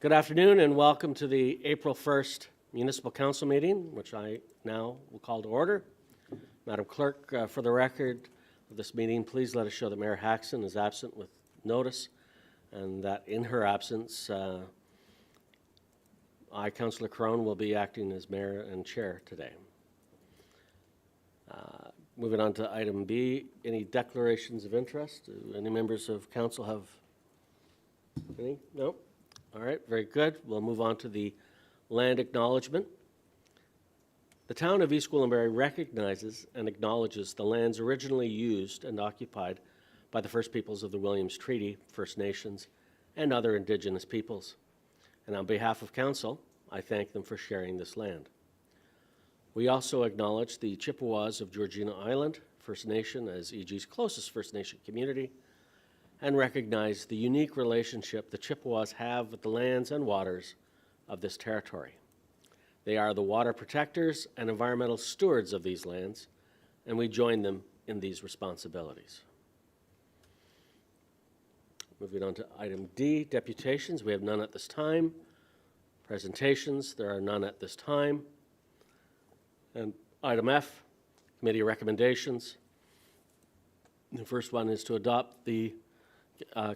Good afternoon and welcome to the April 1st Municipal Council meeting, which I now will call to order. Madam Clerk, for the record of this meeting, please let us show that Mayor Haxon is absent with notice and that in her absence, I, Councillor Crone, will be acting as Mayor and Chair today. Moving on to item B, any declarations of interest? Do any members of Council have any? No? All right, very good. We'll move on to the land acknowledgement. The town of East Gwillimbury recognizes and acknowledges the lands originally used and occupied by the First Peoples of the Williams Treaty, First Nations, and other Indigenous peoples. And on behalf of Council, I thank them for sharing this land. We also acknowledge the Chippewas of Georgina Island, First Nation, as EG's closest First Nation community, and recognize the unique relationship the Chippewas have with the lands and waters of this territory. They are the water protectors and environmental stewards of these lands, and we join them in these responsibilities. Moving on to item D, deputations. We have none at this time. Presentations, there are none at this time. And item F, committee recommendations. The first one is to adopt the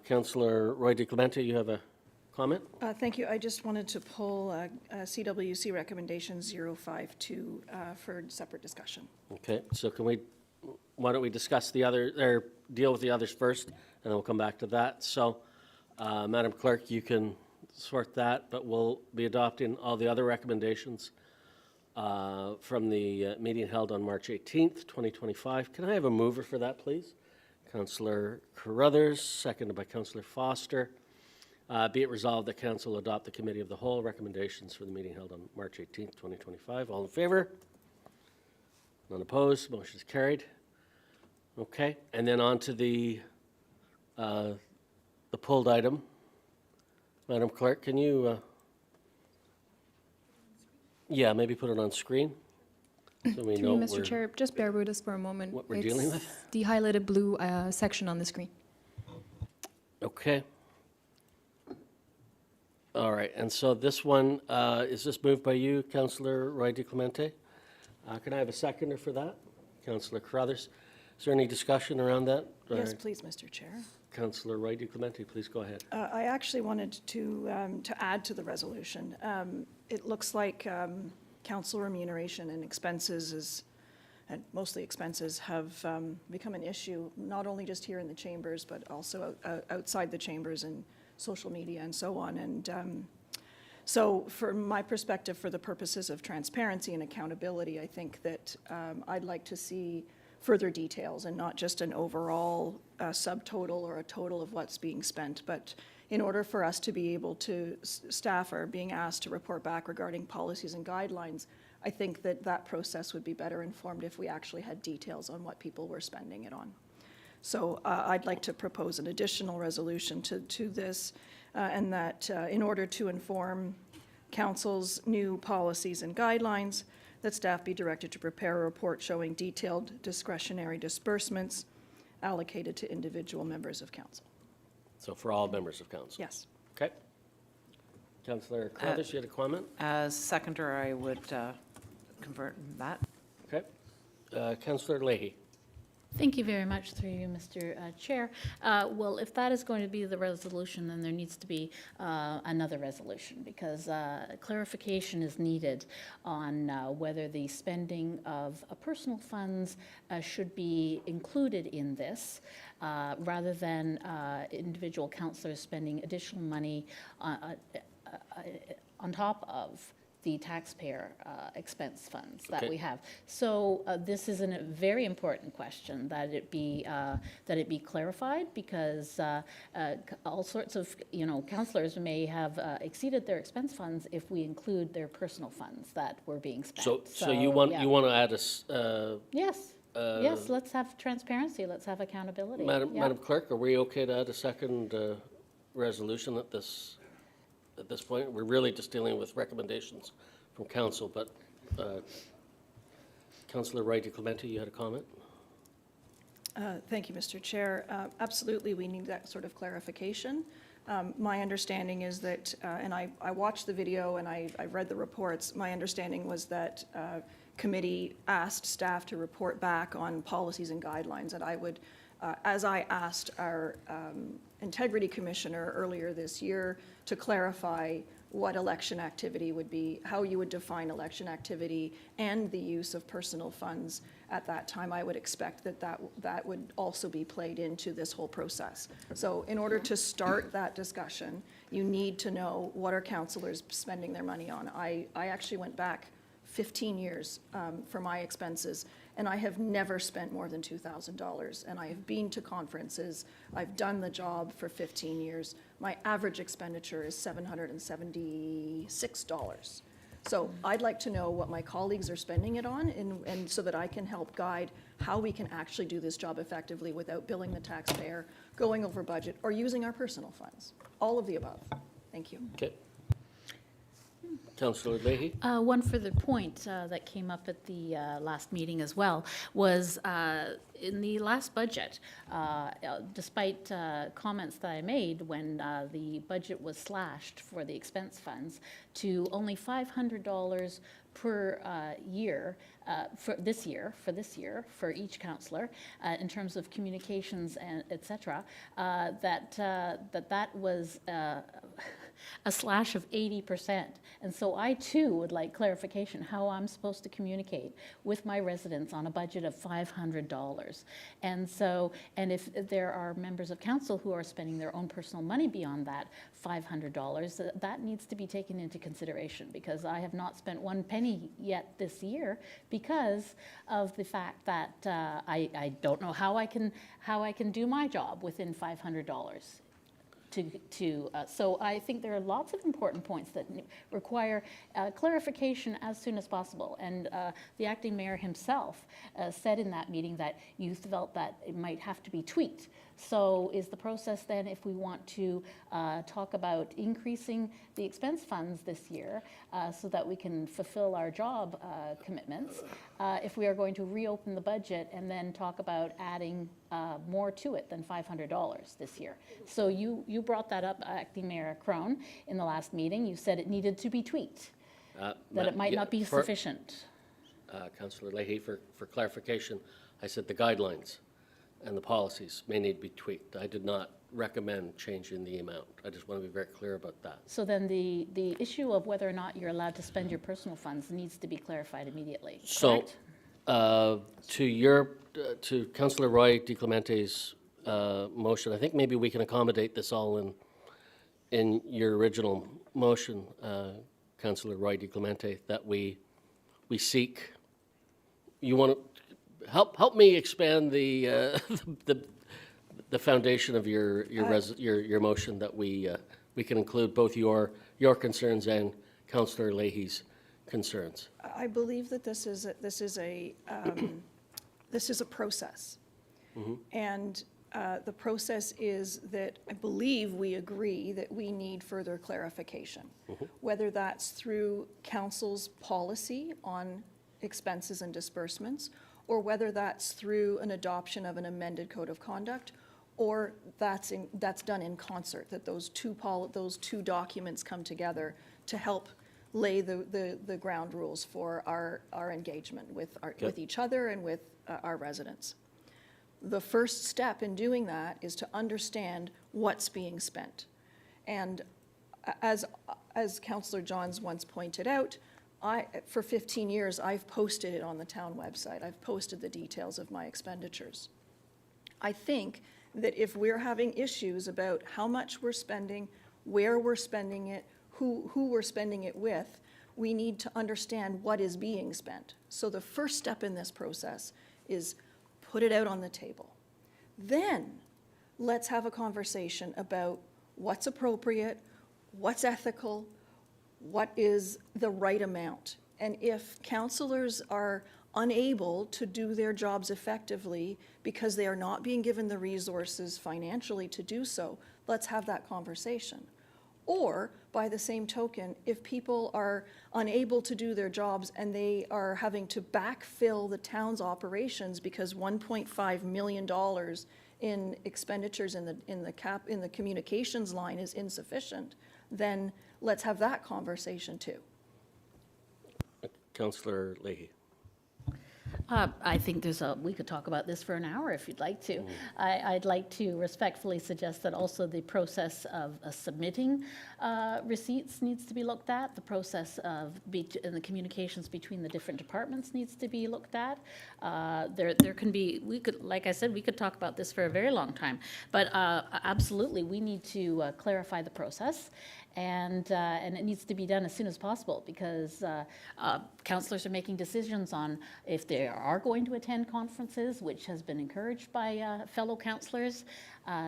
Councillor Roy DeClemente, you have a comment? Thank you. I just wanted to pull CWC recommendation 052 for separate discussion. Okay, so why don't we discuss the other, or deal with the others first, and then we'll come back to that. So, Madam Clerk, you can sort that, but we'll be adopting all the other recommendations from the meeting held on March 18th, 2025. Can I have a mover for that, please? Councillor Carruthers, seconded by Councillor Foster. Be it resolved that Council adopt the Committee of the Whole recommendations for the meeting held on March 18th, 2025. All in favour? None opposed? Motion is carried. Okay, and then on to the pulled item. Madam Clerk, can you, yeah, maybe put it on screen? So we know Mr. Chair, just bear with us for a moment. What we're dealing with? The highlighted blue section on the screen. Okay. All right, and so this one, is this moved by you, Councillor Roy DeClemente? Can I have a seconder for that? Councillor Carruthers. Is there any discussion around that? Yes, please, Mr. Chair. Councillor Roy DeClemente, please go ahead. I actually wanted to add to the resolution. It looks like council remuneration and expenses and mostly expenses have become an issue, not only just here in the chambers, but also outside the chambers and social media and so on. And so from my perspective, for the purposes of transparency and accountability, I think that I'd like to see further details and not just an overall subtotal or a total of what's being spent. But in order for us to be able to, staff are being asked to report back regarding policies and guidelines, I think that that process would be better informed if we actually had details on what people were spending it on. So I'd like to propose an additional resolution to this, and that in order to inform Council's new policies and guidelines, that staff be directed to prepare a report showing detailed discretionary disbursements allocated to individual members of Council. So for all members of Council? Yes. Okay. Councillor Carruthers, you had a comment? As seconder, I would convert that. Okay. Councillor Leahy. Thank you very much, through you, Mr. Chair. Well, if that is going to be the resolution, then there needs to be another resolution, because clarification is needed on whether the spending of personal funds should be included in this, rather than individual councillors spending additional money on top of the taxpayer expense funds that we have. So this is a very important question, that it be clarified, because all sorts of councillors may have exceeded their expense funds if we include their personal funds that were being spent. So you want to add a yes. Yes, let's have transparency. Let's have accountability. Madam Clerk, are we okay to add a second resolution at this point? We're really just dealing with recommendations from Council, but Councillor Roy DeClemente, you had a comment? Thank you, Mr. Chair. Absolutely, we need that sort of clarification. My understanding is that, and I watched the video and I read the reports, my understanding was that committee asked staff to report back on policies and guidelines, and I would, as I asked our integrity commissioner earlier this year to clarify what election activity would be, how you would define election activity and the use of personal funds at that time, I would expect that that would also be played into this whole process. So in order to start that discussion, you need to know what are councillors spending their money on. I actually went back 15 years for my expenses, and I have never spent more than $2,000. And I have been to conferences. I've done the job for 15 years. My average expenditure is $776. So I'd like to know what my colleagues are spending it on, and so that I can help guide how we can actually do this job effectively without billing the taxpayer, going over budget, or using our personal funds. All of the above. Thank you. Okay. Councillor Leahy? One further point that came up at the last meeting as well was in the last budget, despite comments that I made when the budget was slashed for the expense funds to only $500 per year for this year, for each councillor, in terms of communications and et cetera, that was a slash of 80%. And so I too would like clarification how I'm supposed to communicate with my residents on a budget of $500. And so, and if there are members of council who are spending their own personal money beyond that $500, that needs to be taken into consideration, because I have not spent one penny yet this year because of the fact that I don't know how I can do my job within $500. So I think there are lots of important points that require clarification as soon as possible. And the acting mayor himself said in that meeting that you felt that it might have to be tweaked. So is the process then, if we want to talk about increasing the expense funds this year so that we can fulfill our job commitments, if we are going to reopen the budget and then talk about adding more to it than $500 this year? So you brought that up, Acting Mayor Crone, in the last meeting. You said it needed to be tweaked, that it might not be sufficient. Councillor Leahy, for clarification, I said the guidelines and the policies may need to be tweaked. I did not recommend changing the amount. I just want to be very clear about that. So then the issue of whether or not you're allowed to spend your personal funds needs to be clarified immediately, correct? So to Councillor Roy DiClemente's motion, I think maybe we can accommodate this all in your original motion, Councillor Roy DiClemente, that we seek, you want to help me expand the foundation of your motion, that we can include both your concerns and Councillor Leahy's concerns. I believe that this is a process. Mm-hmm. And the process is that I believe we agree that we need further clarification, Mm-hmm. whether that's through council's policy on expenses and disbursements, or whether that's through an adoption of an amended code of conduct, or that's done in concert, that those two documents come together to help lay the ground rules for our engagement with each other and with our residents. The first step in doing that is to understand what's being spent. And as Councillor Johns once pointed out, for 15 years, I've posted it on the town website. I've posted the details of my expenditures. I think that if we're having issues about how much we're spending, where we're spending it, who we're spending it with, we need to understand what is being spent. So the first step in this process is put it out on the table. Then let's have a conversation about what's appropriate, what's ethical, what is the right amount. And if councillors are unable to do their jobs effectively because they are not being given the resources financially to do so, let's have that conversation. Or, by the same token, if people are unable to do their jobs and they are having to backfill the town's operations because $1.5 million in expenditures in the communications line is insufficient, then let's have that conversation too. Councillor Leahy. I think we could talk about this for an hour if you'd like to. I'd like to respectfully suggest that also the process of submitting receipts needs to be looked at. The process of and the communications between the different departments needs to be looked at. There can be, like I said, we could talk about this for a very long time. But absolutely, we need to clarify the process. And it needs to be done as soon as possible, because councillors are making decisions on if they are going to attend conferences, which has been encouraged by fellow councillors,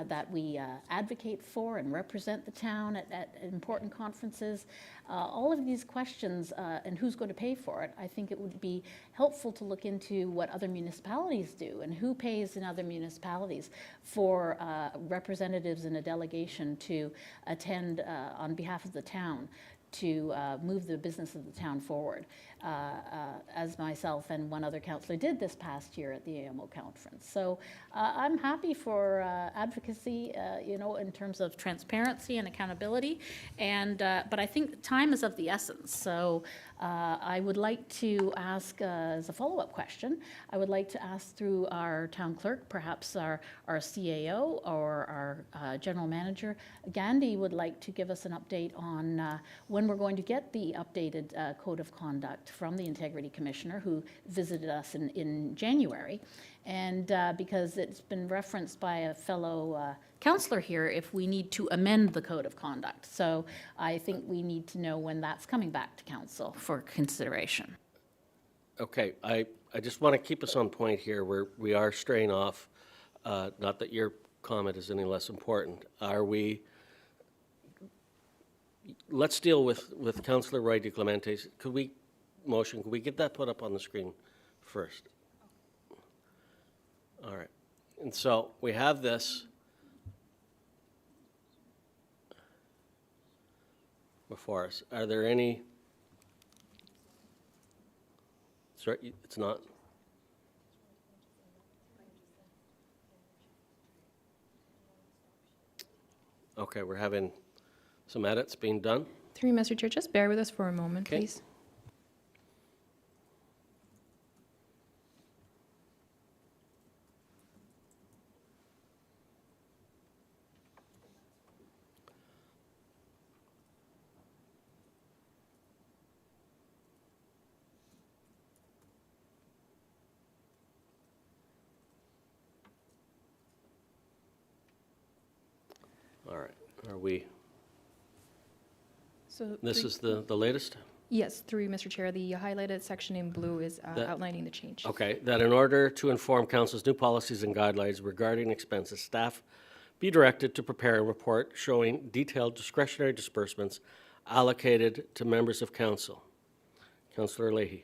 that we advocate for and represent the town at important conferences. All of these questions and who's going to pay for it, I think it would be helpful to look into what other municipalities do and who pays in other municipalities for representatives in a delegation to attend on behalf of the town to move the business of the town forward, as myself and one other councillor did this past year at the AMO conference. So I'm happy for advocacy, in terms of transparency and accountability, but I think time is of the essence. So I would like to ask, as a follow-up question, I would like to ask through our town clerk, perhaps our CAO or our general manager, Gandhi would like to give us an update on when we're going to get the updated code of conduct from the Integrity Commissioner, who visited us in January. And because it's been referenced by a fellow councillor here, if we need to amend the code of conduct. So I think we need to know when that's coming back to council for consideration. Okay, I just want to keep us on point here, where we are straying off, not that your comment is any less important. Let's deal with Councillor Roy DiClemente. Could we get that put up on the screen first? All right. And so we have this before us. Are there any? Sorry, it's not? Okay, we're having some edits being done. Through you, Mr. Chair, just bear with us for a moment, Okay. please. All right. Are we? So This through- is the latest? Yes, through you, Mr. Chair, the highlighted section in blue is That- outlining the change. Okay, that in order to inform council's new policies and guidelines regarding expenses, staff be directed to prepare a report showing detailed discretionary disbursements allocated to members of council. Councillor Leahy.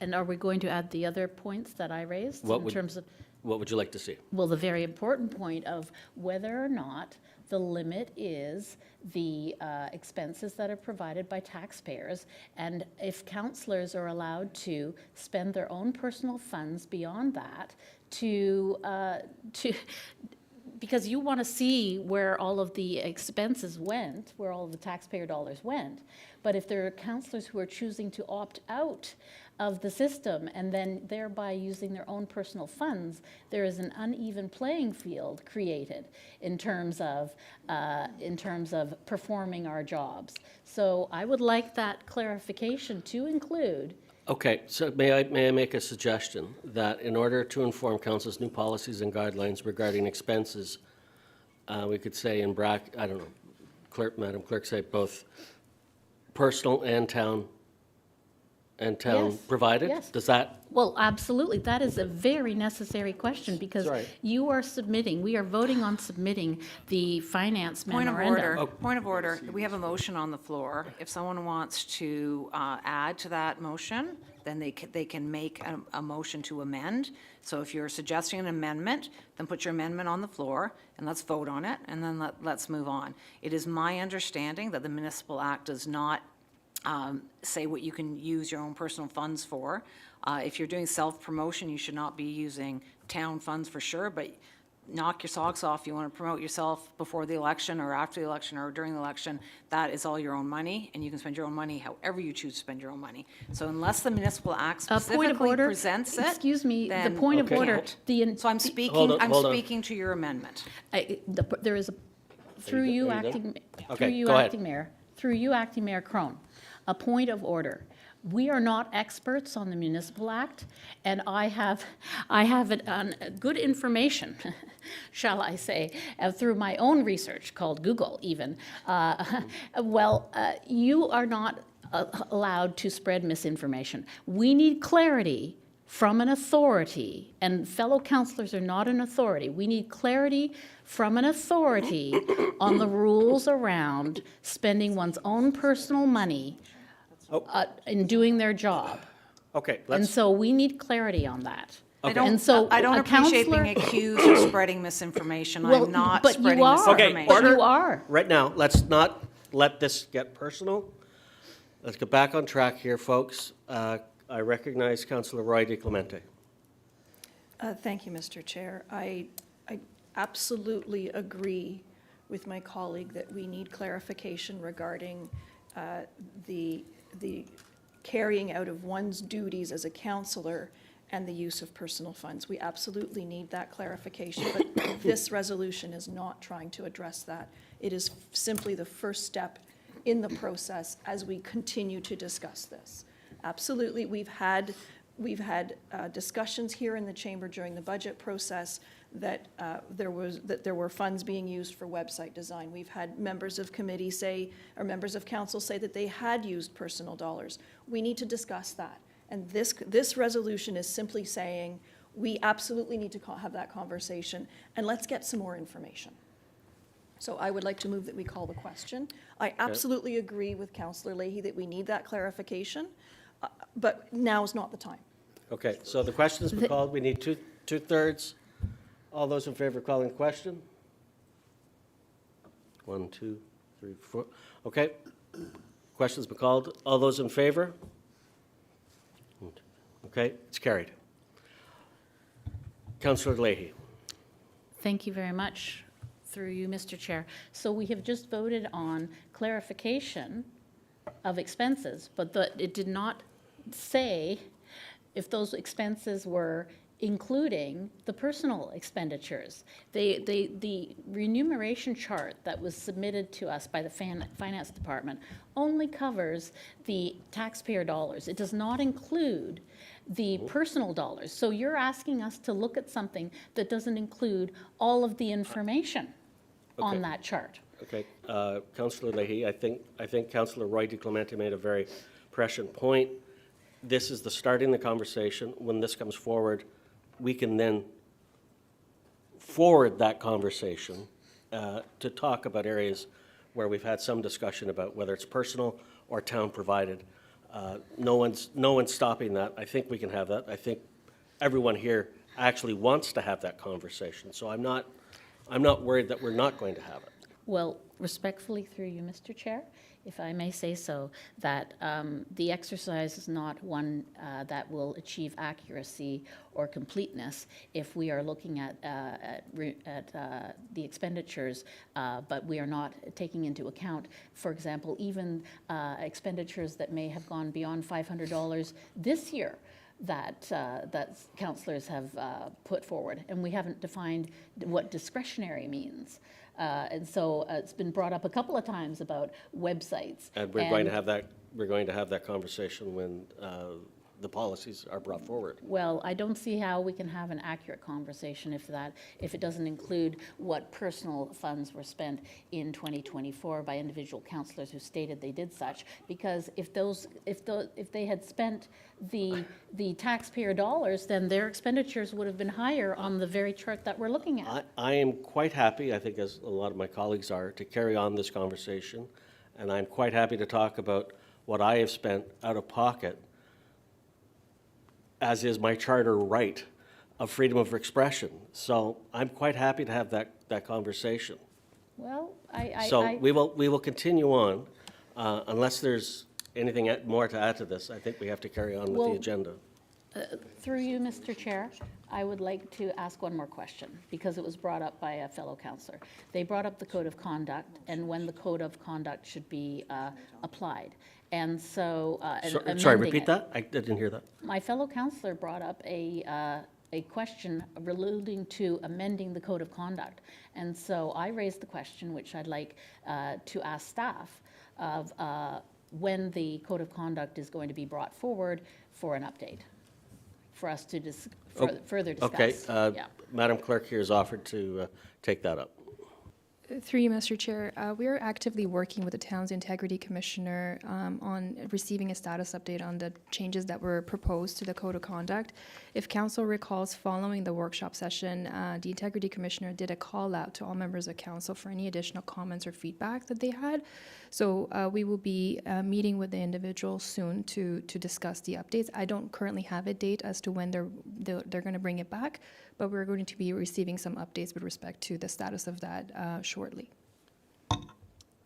And are we going to add the other points that I raised What in would- terms of? What would you like to see? Well, the very important point of whether or not the limit is the expenses that are provided by taxpayers, and if councillors are allowed to spend their own personal funds beyond that because you want to see where all of the expenses went, where all of the taxpayer dollars went. But if there are councillors who are choosing to opt out of the system and then thereby using their own personal funds, there is an uneven playing field created in terms of performing our jobs. So I would like that clarification to include. Okay, so may I make a suggestion that in order to inform council's new policies and guidelines regarding expenses, we could say in I don't know, Madam Clerk, say both personal and town Yes, provided? yes. Does that? Well, absolutely. That is a very necessary question because Sorry. we are voting on submitting the finance memorandum. Point of order. We have a motion on the floor. If someone wants to add to that motion, then they can make a motion to amend. So if you're suggesting an amendment, then put your amendment on the floor and let's vote on it, and then let's move on. It is my understanding that the Municipal Act does not say what you can use your own personal funds for. If you're doing self-promotion, you should not be using town funds for sure, but knock your socks off. You want to promote yourself before the election or after the election or during the election, that is all your own money, and you can spend your own money however you choose to spend your own money. So unless the municipal act A point of specifically order. presents it. Excuse me, the then point of Okay. order. can't. The So I'm Hold speaking, on, I'm hold on. speaking to your amendment. There is a, through Are you you done? acting, Okay, through you go ahead. acting mayor, through you acting Mayor Crone, a point of order. We are not experts on the Municipal Act, and I have good information, shall I say, through my own research, called Google even. You are not allowed to spread misinformation. We need clarity from an authority, and fellow councillors are not an authority. We need clarity from an authority on the rules around spending one's own personal money in doing their job. Okay, And let's, so we need clarity on that. I And so don't, I don't a appreciate councillor- being accused of spreading misinformation. Well, I'm not but you spreading are. misinformation. okay, But order. you are. Right now, let's not let this get personal. Let's get back on track here, folks. I recognize Councillor Roy DiClemente. Thank you, Mr. Chair. I absolutely agree with my colleague that we need clarification regarding the carrying out of one's duties as a councillor and the use of personal funds. We absolutely need that clarification, but this resolution is not trying to address that. It is simply the first step in the process as we continue to discuss this. Absolutely, we've had discussions here in the chamber during the budget process that there were funds being used for website design. We've had members of committee say, or members of council say that they had used personal dollars. We need to discuss that. And this resolution is simply saying, we absolutely need to have that conversation, and let's get some more information. So I would like to move that we call the question. I absolutely agree with Councillor Leahy that we need that clarification, but now is not the time. Okay, so the question has been called. We need two-thirds. All those in favor of calling the question? 1, 2, 3, 4. Okay. Question's been called. All those in favor? Okay, it's carried. Councillor Leahy. Thank you very much, through you, Mr. Chair. So we have just voted on clarification of expenses, but it did not say if those expenses were including the personal expenditures. The remuneration chart that was submitted to us by the Finance Department only covers the taxpayer dollars. It does not include the personal dollars. So you're asking us to look at something that doesn't include all of the information on Okay. that chart. Okay, Councillor Leahy, I think Councillor Roy DiClemente made a very prescient point. This is the starting the conversation. When this comes forward, we can then forward that conversation to talk about areas where we've had some discussion about whether it's personal or town provided. No one's stopping that. I think we can have that. I think everyone here actually wants to have that conversation. So I'm not worried that we're not going to have it. Well, respectfully through you, Mr. Chair, if I may say so, that the exercise is not one that will achieve accuracy or completeness if we are looking at the expenditures, but we are not taking into account, for example, even expenditures that may have gone beyond $500 this year that councillors have put forward, and we haven't defined what discretionary means. And so it's been brought up a couple of times about websites. And we're going to have that conversation when the policies are brought forward. Well, I don't see how we can have an accurate conversation if it doesn't include what personal funds were spent in 2024 by individual councillors who stated they did such. Because if they had spent the taxpayer dollars, then their expenditures would have been higher on the very chart that we're looking at. I am quite happy, I think as a lot of my colleagues are, to carry on this conversation. And I'm quite happy to talk about what I have spent out of pocket, as is my charter right of freedom of expression. So I'm quite happy to have that conversation. Well, So we will continue on unless there's anything more to add to this? I think we have to carry on with Well, the agenda. Through you, Mr. Chair, I would like to ask one more question, because it was brought up by a fellow councillor. They brought up the code of conduct and when the code of conduct should be applied. And so, Sorry, amending repeat it. that? I didn't hear that. My fellow councillor brought up a question relating to amending the code of conduct. And so I raised the question, which I'd like to ask staff, of when the code of conduct is going to be brought forward for an update, for us to further discuss. Okay, Yeah. Madam Clerk here has offered to take that up. Through you, Mr. Chair, we are actively working with the town's integrity commissioner on receiving a status update on the changes that were proposed to the code of conduct. If council recalls, following the workshop session, the integrity commissioner did a call out to all members of council for any additional comments or feedback that they had. So we will be meeting with the individual soon to discuss the updates. I don't currently have a date as to when they're going to bring it back, but we're going to be receiving some updates with respect to the status of that shortly.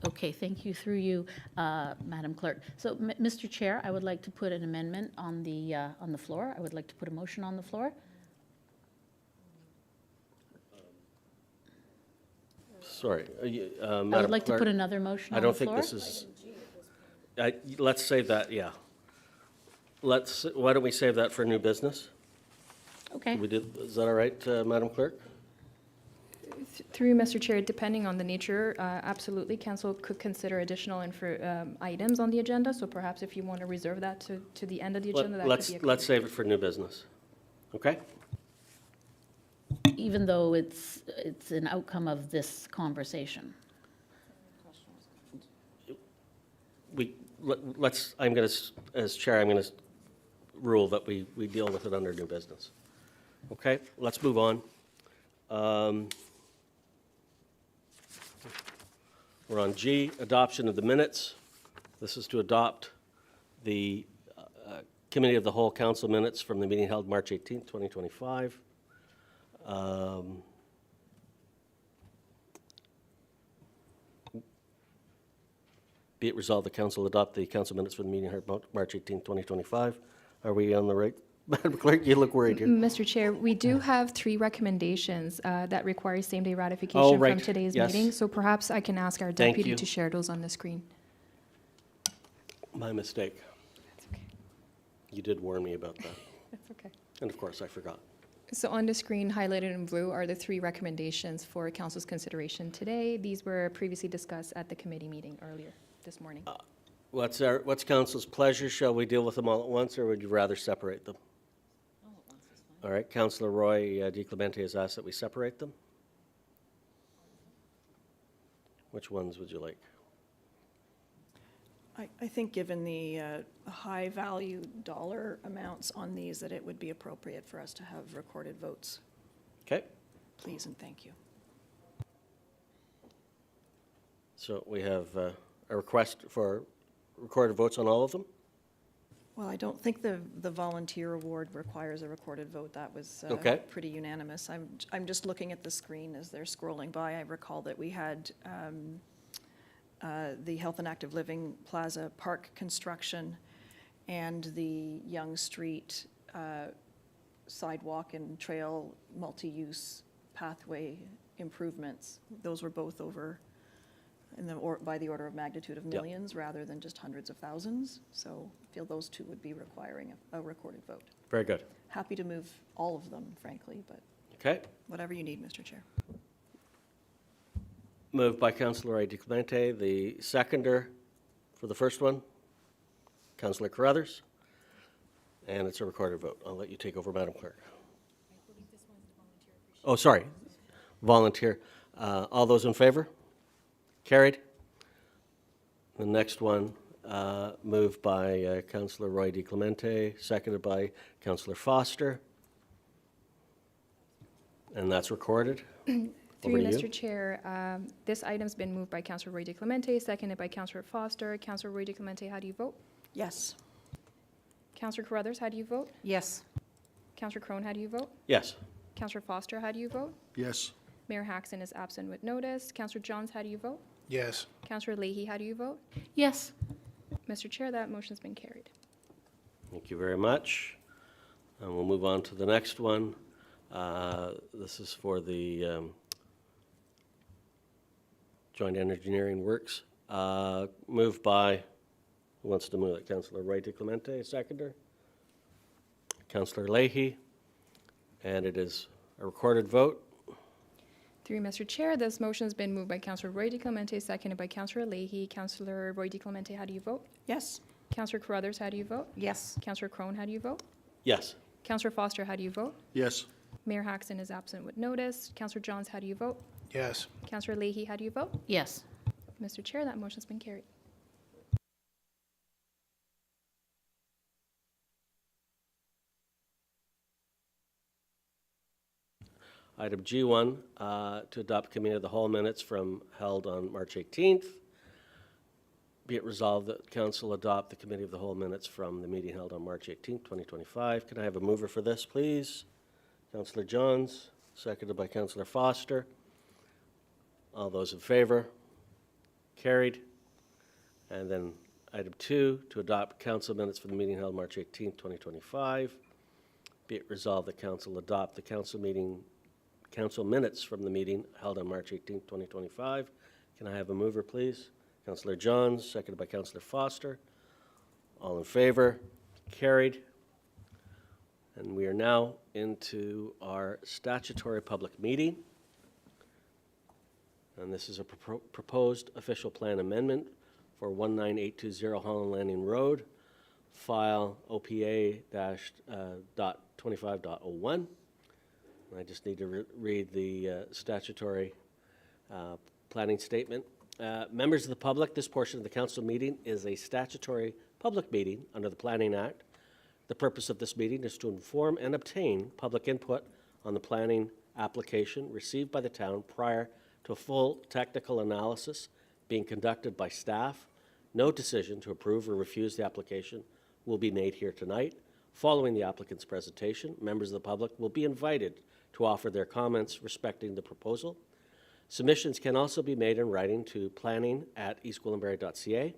Okay, thank you. Through you, Madam Clerk. So, Mr. Chair, I would like to put an amendment on the floor. I would like to put a motion on the floor. Sorry, I Madam would like to Clerk, put another motion I on the don't floor. think this is, let's save that, yeah. Why don't we save that for new business? Okay. Is that all right, Madam Clerk? Through you, Mr. Chair, depending on the nature, absolutely, council could consider additional items on the agenda. So perhaps if you want to reserve that to the end of the agenda, that could be a Let's save it for new business, okay? Even though it's an outcome of this conversation. I'm going to, as chair, I'm going to rule that we deal with it under new business. Okay, let's move on. We're on G, adoption of the minutes. This is to adopt the Committee of the Whole Council minutes from the meeting held March 18th, 2025. Be it resolved, the council adopt the council minutes for the meeting held March 18th, 2025. Are we on the right? Madam Clerk, you look worried here. Mr. Chair, we do have 3 recommendations that require same-day Oh, ratification right. from today's Yes. meeting. So perhaps I can ask our Thank deputy you. to share those on the screen. My mistake. That's okay. You did warn me about that. That's okay. And of course, I forgot. So on the screen, highlighted in blue, are the 3 recommendations for council's consideration today. These were previously discussed at the committee meeting earlier this morning. What's council's pleasure? Shall we deal with them all at once, or would you rather separate them? All right, Councillor Roy De Clemente has asked that we separate them. Which ones would you like? I think given the high-value dollar amounts on these, that it would be appropriate for us to have recorded votes. Okay, Please and thank you. so we have a request for recorded votes on all of them? Well, I don't think the volunteer award requires a recorded vote. That was Okay. pretty unanimous. I'm just looking at the screen as they're scrolling by. I recall that we had the Health and Active Living Plaza Park construction and the Young Street sidewalk and trail multi-use pathway improvements. Those were both over by the order of magnitude of millions rather than just hundreds of thousands. So I feel those 2 would be requiring a recorded vote. Very good. Happy to move all of them, frankly, but Okay, whatever you need, Mr. Chair. moved by Councillor Roy De Clemente. The seconder for the first one, Councillor Carruthers. And it's a recorded vote. I'll let you take over, Madam Clerk. Oh, sorry, volunteer. All those in favor? Carried. The next one, moved by Councillor Roy De Clemente, seconded by Councillor Foster. And that's recorded. Through Over you, to you. Mr. Chair, this item's been moved by Councillor Roy De Clemente, seconded by Councillor Foster. Councillor Roy De Clemente, how do you vote? Yes. Councillor Carruthers, how do you vote? Yes. Councillor Crone, how do you vote? Yes. Councillor Foster, how do you vote? Yes. Mayor Haxon is absent with notice. Councillor Johns, how do you vote? Yes. Councillor Leahy, how do you vote? Yes. Mr. Chair, that motion's been carried. Thank you very much. And we'll move on to the next one. This is for the Joint Engineering Works. Moved by, who wants to move it? Councillor Roy DiClemente, seconder. Councillor Leahy. And it is a recorded vote. Through you, Mr. Chair, this motion has been moved by Councillor Roy DiClemente, seconded by Councillor Leahy. Councillor Roy DiClemente, how do you vote? Yes. Councillor Carruthers, how do you vote? Yes. Councillor Crone, how do you vote? Yes. Councillor Foster, how do you vote? Yes. Mayor Haxton is absent with notice. Councillor Johns, how do you vote? Yes. Councillor Leahy, how do you vote? Yes. Mr. Chair, that motion's been carried. Item G1, to adopt committee of the whole minutes held on March 18th. Be it resolved that council adopt the committee of the whole minutes from the meeting held on March 18th, 2025. Can I have a mover for this, please? Councillor Johns, seconded by Councillor Foster. All those in favor? Carried. And then item 2, to adopt council minutes for the meeting held March 18th, 2025. Be it resolved that council adopt the council minutes from the meeting held on March 18th, 2025. Can I have a mover, please? Councillor Johns, seconded by Councillor Foster. All in favor? Carried. And we are now into our statutory public meeting. And this is a proposed official plan amendment for 19820 Holland Landing Road, file OPA-.25.01. I just need to read the statutory planning statement. Members of the public, this portion of the council meeting is a statutory public meeting under the Planning Act. The purpose of this meeting is to inform and obtain public input on the planning application received by the town prior to a full technical analysis being conducted by staff. No decision to approve or refuse the application will be made here tonight. Following the applicant's presentation, members of the public will be invited to offer their comments respecting the proposal. Submissions can also be made in writing to planning@eastgwillimbury.ca.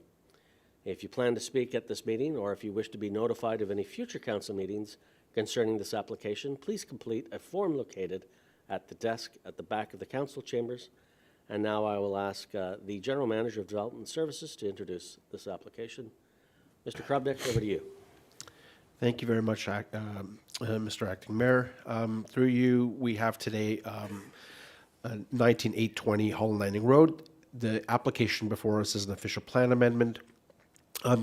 If you plan to speak at this meeting, or if you wish to be notified of any future council meetings concerning this application, please complete a form located at the desk at the back of the council chambers. And now I will ask the General Manager of Development Services to introduce this application. Mr. Krubnick, over to you. Thank you very much, Mr. Acting Mayor. Through you, we have today 19820 Holland Landing Road. The application before us is an official plan amendment.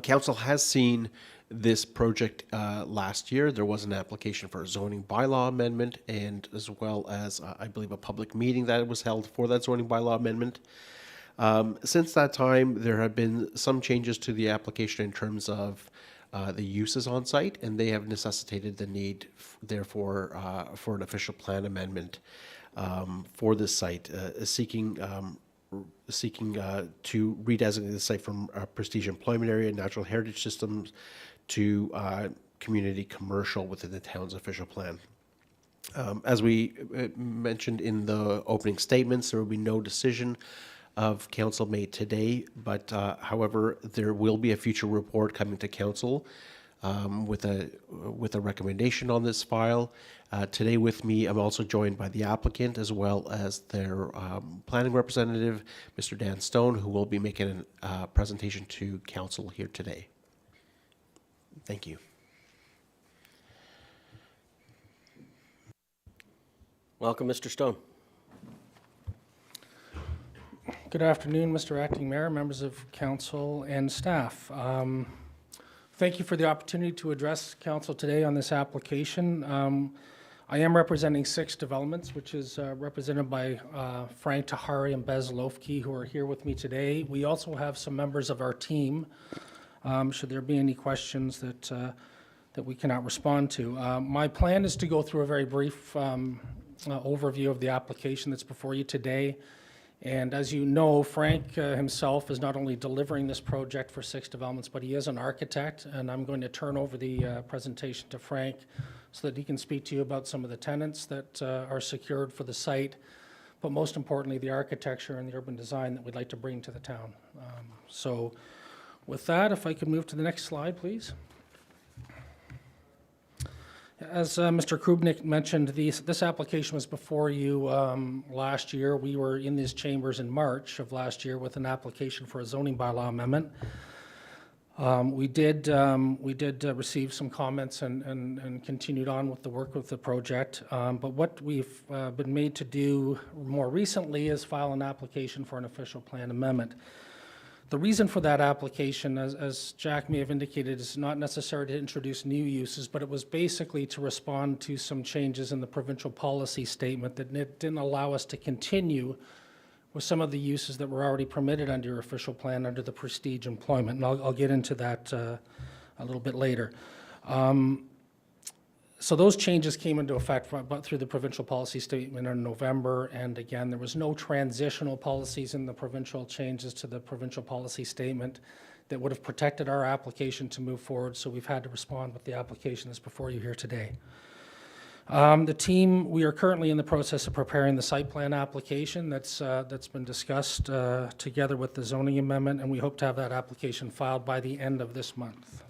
Council has seen this project last year. There was an application for a zoning bylaw amendment, and as well as, I believe, a public meeting that was held for that zoning bylaw amendment. Since that time, there have been some changes to the application in terms of the uses on site, and they have necessitated the need, therefore, for an official plan amendment for this site, seeking to redesignate the site from prestige employment area, natural heritage systems, to community commercial within the town's official plan. As we mentioned in the opening statements, there will be no decision of council made today, but however, there will be a future report coming to council with a recommendation on this file. Today with me, I'm also joined by the applicant as well as their planning representative, Mr. Dan Stone, who will be making a presentation to council here today. Thank you. Welcome, Mr. Stone. Good afternoon, Mr. Acting Mayor, members of council and staff. Thank you for the opportunity to address council today on this application. I am representing 6 developments, which is represented by Frank Tahari and Bez Lofke, who are here with me today. We also have some members of our team, should there be any questions that we cannot respond to. My plan is to go through a very brief overview of the application that's before you today. And as you know, Frank himself is not only delivering this project for 6 developments, but he is an architect, and I'm going to turn over the presentation to Frank so that he can speak to you about some of the tenants that are secured for the site, but most importantly, the architecture and the urban design that we'd like to bring to the town. So With that, if I could move to the next slide, please. As Mr. Krubnik mentioned, this application was before you last year. We were in these chambers in March of last year with an application for a zoning bylaw amendment. We did receive some comments and continued on with the work with the project. But what we've been made to do more recently is file an application for an official plan amendment. The reason for that application, as Jack may have indicated, is not necessary to introduce new uses, but it was basically to respond to some changes in the provincial policy statement that didn't allow us to continue with some of the uses that were already permitted under your official plan under the prestige employment. And I'll get into that a little bit later. So those changes came into effect through the provincial policy statement in November, and again, there was no transitional policies in the provincial changes to the provincial policy statement that would have protected our application to move forward, so we've had to respond with the application that's before you here today. The team, we are currently in the process of preparing the site plan application that's been discussed together with the zoning amendment, and we hope to have that application filed by the end of this month.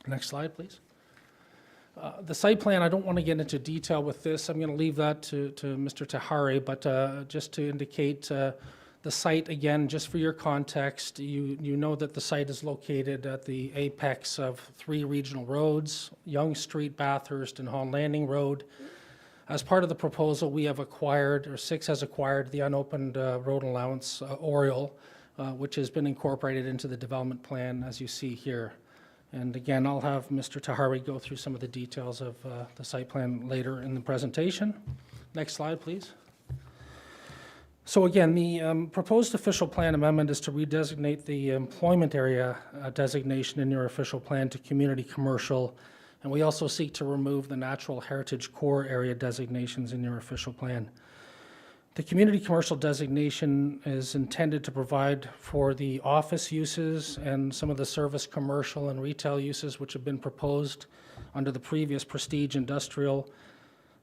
Next slide, please. The site plan, I don't want to get into detail with this. I'm going to leave that to Mr. Tahari, but just to indicate the site, again, just for your context, you know that the site is located at the apex of 3 regional roads, Yonge Street, Bathurst, and Hall Landing Road. As part of the proposal, we have acquired, or SIX has acquired, the unopened road allowance, Oriole, which has been incorporated into the development plan, as you see here. And again, I'll have Mr. Tahari go through some of the details of the site plan later in the presentation. Next slide, please. So again, the proposed official plan amendment is to redesignate the employment area designation in your official plan to community commercial, and we also seek to remove the natural heritage core area designations in your official plan. The community commercial designation is intended to provide for the office uses and some of the service commercial and retail uses which have been proposed under the previous prestige industrial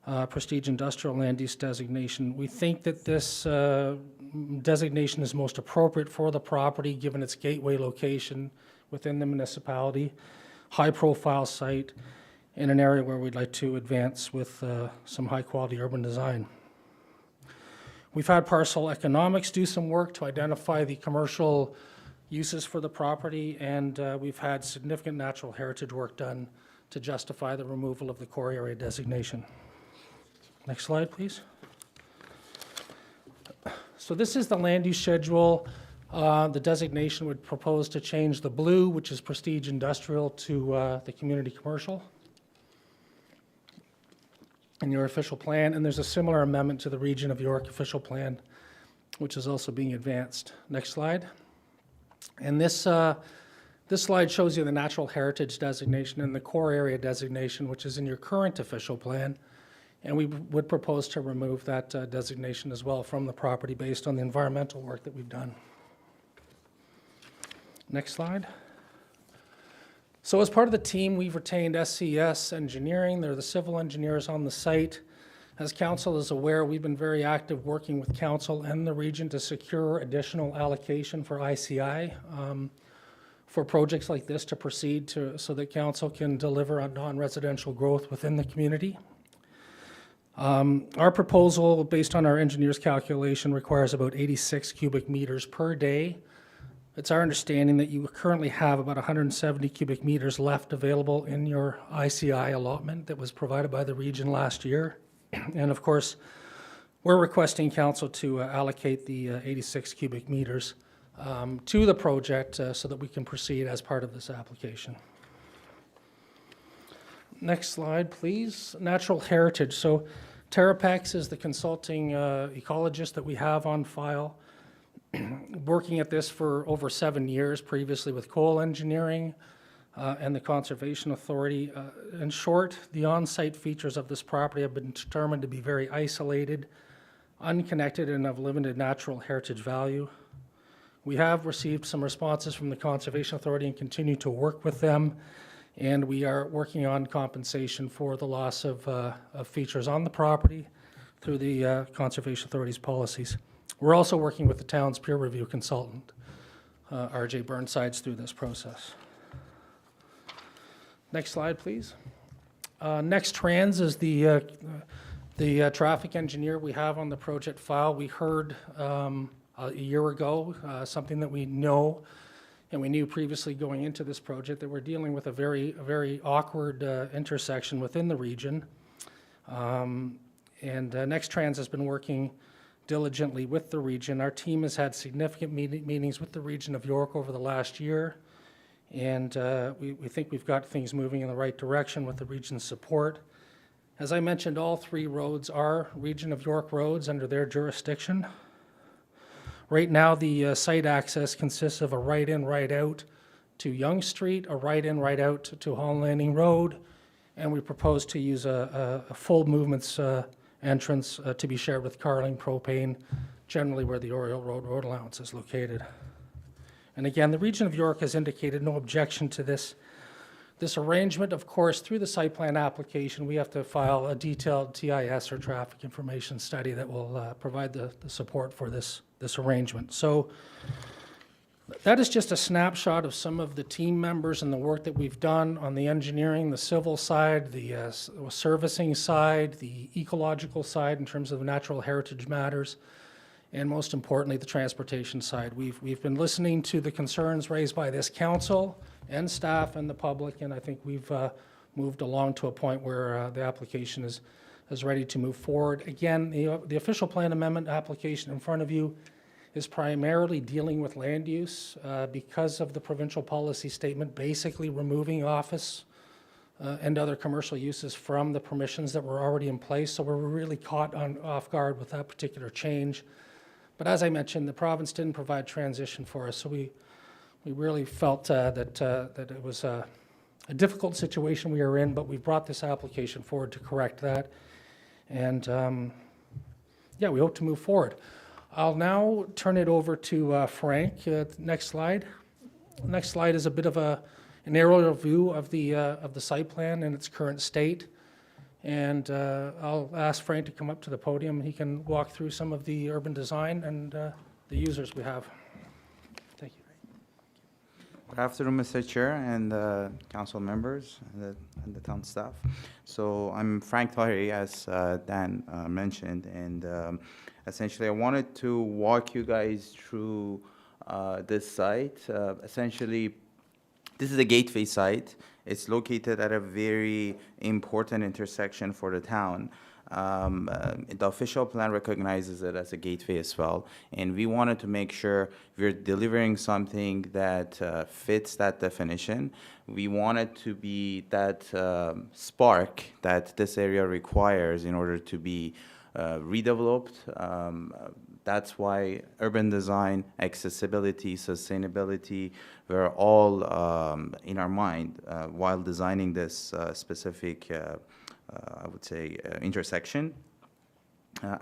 land use designation. We think that this designation is most appropriate for the property given its gateway location within the municipality, high-profile site, in an area where we'd like to advance with some high-quality urban design. We've had Parcel Economics do some work to identify the commercial uses for the property, and we've had significant natural heritage work done to justify the removal of the core area designation. Next slide, please. So this is the land use schedule. The designation would propose to change the blue, which is prestige industrial, to the community commercial in your official plan, and there's a similar amendment to the Region of York official plan, which is also being advanced. Next slide. And this slide shows you the natural heritage designation and the core area designation, which is in your current official plan, and we would propose to remove that designation as well from the property based on the environmental work that we've done. Next slide. So as part of the team, we've retained SCS Engineering. They're the civil engineers on the site. As council is aware, we've been very active working with council and the region to secure additional allocation for ICI for projects like this to proceed so that council can deliver on non-residential growth within the community. Our proposal, based on our engineer's calculation, requires about 86 cubic meters per day. It's our understanding that you currently have about 170 cubic meters left available in your ICI allotment that was provided by the region last year. And of course, we're requesting council to allocate the 86 cubic meters to the project so that we can proceed as part of this application. Next slide, please. Natural heritage. So Terrapex is the consulting ecologist that we have on file. Working at this for over 7 years, previously with Coal Engineering and the Conservation Authority. In short, the on-site features of this property have been determined to be very isolated, unconnected, and of limited natural heritage value. We have received some responses from the Conservation Authority and continue to work with them, and we are working on compensation for the loss of features on the property through the Conservation Authority's policies. We're also working with the town's peer review consultant RJ Burnsides through this process. Next slide, please. Next Trans is the traffic engineer we have on the project file. We heard a year ago something that we know and we knew previously going into this project, that we're dealing with a very awkward intersection within the region. Next Trans has been working diligently with the region. Our team has had significant meetings with the region of York over the last year, and we think we've got things moving in the right direction with the region's support. As I mentioned, all 3 roads are Region of York roads under their jurisdiction. Right now, the site access consists of a right-in, right-out to Yonge Street, a right-in, right-out to Holland Landing Road, and we propose to use a full movements entrance to be shared with Carling Propane, generally where the Oriole Road allowance is located. And again, the Region of York has indicated no objection to this arrangement. Of course, through the site plan application, we have to file a detailed TIS or traffic information study that will provide the support for this arrangement. So that is just a snapshot of some of the team members and the work that we've done on the engineering, the civil side, the servicing side, the ecological side in terms of natural heritage matters, and most importantly, the transportation side. We've been listening to the concerns raised by this council and staff and the public, and I think we've moved along to a point where the application is ready to move forward. Again, the official plan amendment application in front of you is primarily dealing with land use because of the provincial policy statement, basically removing office and other commercial uses from the permissions that were already in place. So we're really caught off guard with that particular change. But as I mentioned, the province didn't provide transition for us, so we really felt that it was a difficult situation we are in, but we brought this application forward to correct that. And yeah, we hope to move forward. I'll now turn it over to Frank. Next slide. Next slide is a bit of an aerial view of the site plan in its current state. And I'll ask Frank to come up to the podium. He can walk through some of the urban design and the users we have. Thank you. Good afternoon, Mr. Chair and council members and the town staff. So I'm Frank Tahiri, as Dan mentioned, and essentially I wanted to walk you guys through this site. Essentially, this is a gateway site. It's located at a very important intersection for the town. The official plan recognizes it as a gateway as well, and we wanted to make sure we're delivering something that fits that definition. We wanted to be that spark that this area requires in order to be redeveloped. That's why urban design, accessibility, sustainability were all in our mind while designing this specific, I would say, intersection.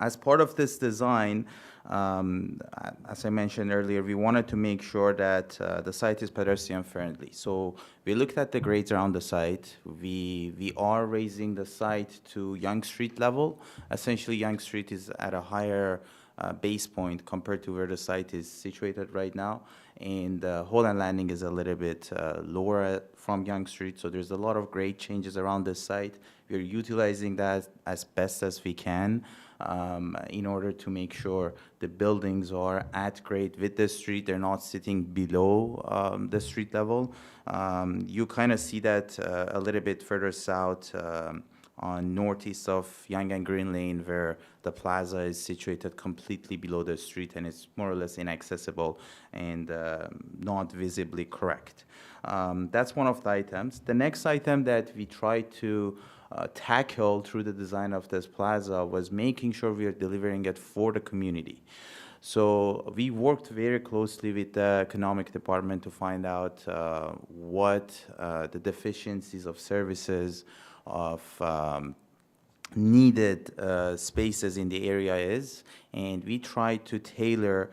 As part of this design, as I mentioned earlier, we wanted to make sure that the site is pedestrian friendly. So we looked at the grades around the site. We are raising the site to Yonge Street level. Essentially, Yonge Street is at a higher base point compared to where the site is situated right now. And Holland Landing is a little bit lower from Yonge Street, so there's a lot of grade changes around this site. We're utilizing that as best as we can in order to make sure the buildings are at grade with the street. They're not sitting below the street level. You kind of see that a little bit further south on northeast of Yonge and Green Lane, where the plaza is situated completely below the street and it's more or less inaccessible and not visibly correct. That's one of the items. The next item that we tried to tackle through the design of this plaza was making sure we are delivering it for the community. So we worked very closely with the economic department to find out what the deficiencies of services of needed spaces in the area is, and we try to tailor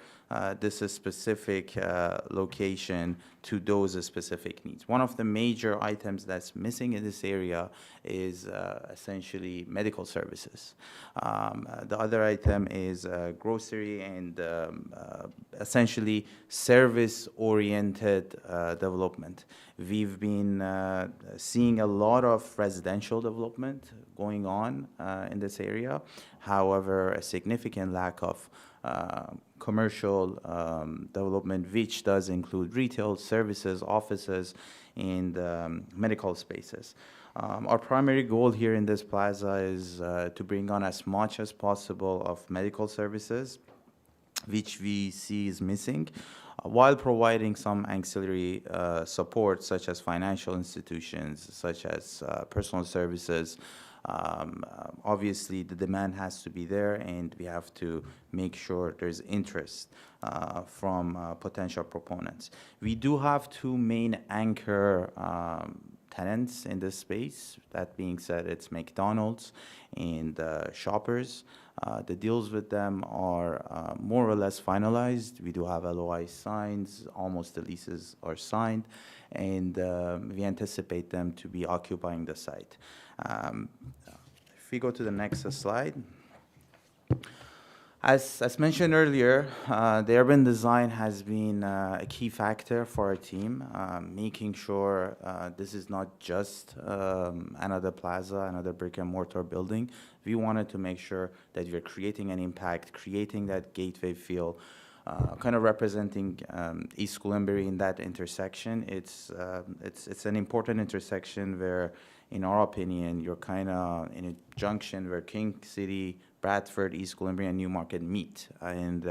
this specific location to those specific needs. One of the major items that's missing in this area is essentially medical services. The other item is grocery and essentially service-oriented development. We've been seeing a lot of residential development going on in this area. However, a significant lack of commercial development, which does include retail, services, offices, and medical spaces. Our primary goal here in this plaza is to bring on as much as possible of medical services, which we see is missing, while providing some ancillary support, such as financial institutions, such as personal services. Obviously, the demand has to be there, and we have to make sure there's interest from potential proponents. We do have two main anchor tenants in this space. That being said, it's McDonald's and Shoppers. The deals with them are more or less finalized. We do have LOI signs, almost the leases are signed, and we anticipate them to be occupying the site. If we go to the next slide. As mentioned earlier, the urban design has been a key factor for our team, making sure this is not just another plaza, another brick and mortar building. We wanted to make sure that we're creating an impact, creating that gateway feel, kind of representing East Gwillimbury in that intersection. It's an important intersection where, in our opinion, you're kind of in a junction where King City, Bradford, East Gwillimbury, and Newmarket meet. And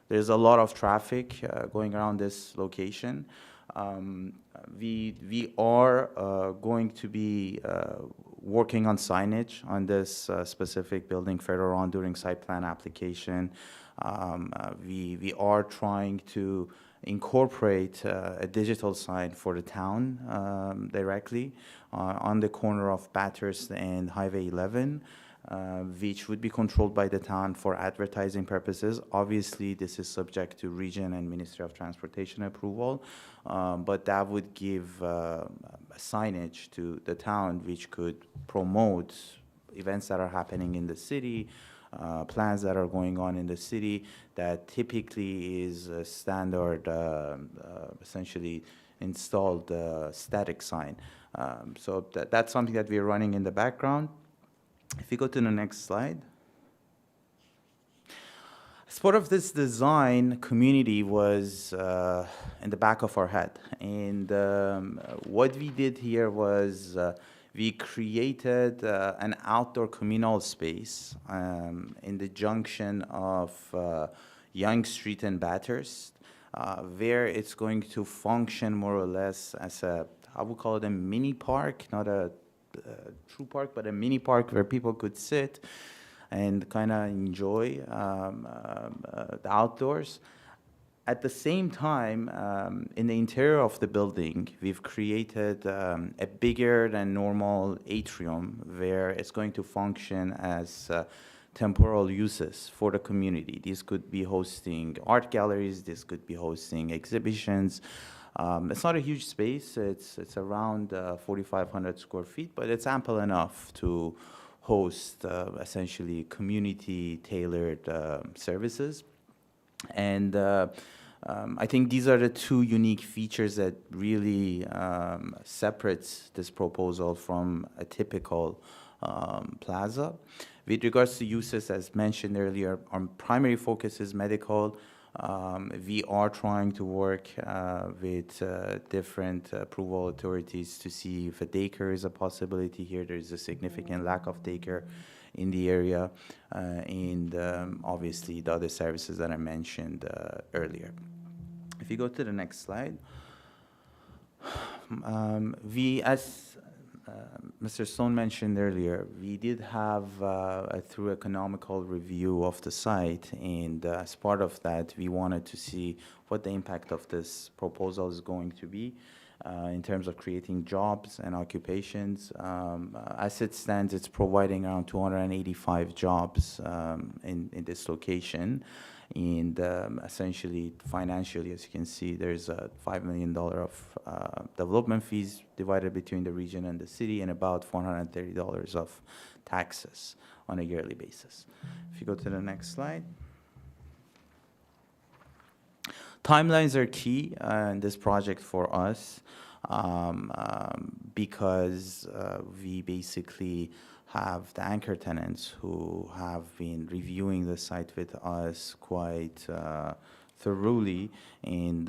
there's a lot of traffic going around this location. We are going to be working on signage on this specific building further on during site plan application. We are trying to incorporate a digital sign for the town directly on the corner of Bathurst and Highway 11, which would be controlled by the town for advertising purposes. Obviously, this is subject to Region and Ministry of Transportation approval, but that would give a signage to the town which could promote events that are happening in the city, plans that are going on in the city that typically is a standard, essentially installed static sign. So that's something that we're running in the background. If you go to the next slide. As part of this design, community was in the back of our head. And what we did here was we created an outdoor communal space in the junction of Yonge Street and Bathurst, where it's going to function more or less as a, I would call it a mini park, not a true park, but a mini park where people could sit and kind of enjoy the outdoors. At the same time, in the interior of the building, we've created a bigger than normal atrium where it's going to function as temporal uses for the community. These could be hosting art galleries, this could be hosting exhibitions. It's not a huge space, it's around 4,500 square feet, but it's ample enough to host essentially community-tailored services. And I think these are the two unique features that really separates this proposal from a typical plaza. With regards to uses, as mentioned earlier, our primary focus is medical. We are trying to work with different approval authorities to see if a daycare is a possibility here. There is a significant lack of daycare in the area, and obviously the other services that I mentioned earlier. If you go to the next slide, as Mr. Stone mentioned earlier, we did have a thorough economical review of the site, and as part of that, we wanted to see what the impact of this proposal is going to be in terms of creating jobs and occupations. As it stands, it's providing around 285 jobs in this location, And essentially, financially, as you can see, there's a $5 million of development fees divided between the region and the city, and about $430 of taxes on a yearly basis. If you go to the next slide. Timelines are key in this project for us because we basically have the anchor tenants who have been reviewing the site with us quite thoroughly, and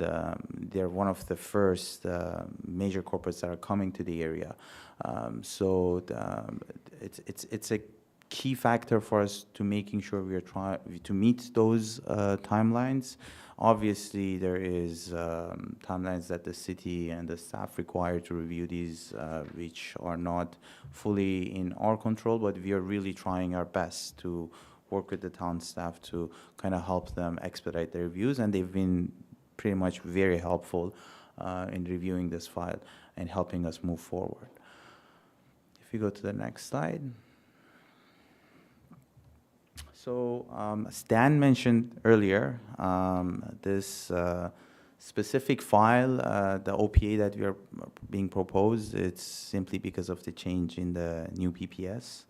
they're one of the first major corporates that are coming to the area. So it's a key factor for us to making sure we are trying to meet those timelines. Obviously, there is timelines that the city and the staff require to review these, which are not fully in our control, but we are really trying our best to work with the town staff to kind of help them expedite their reviews, and they've been pretty much very helpful in reviewing this file and helping us move forward. If you go to the next slide. So, as Dan mentioned earlier, this specific file, the OPA that we are being proposed, it's simply because of the change in the new PPS.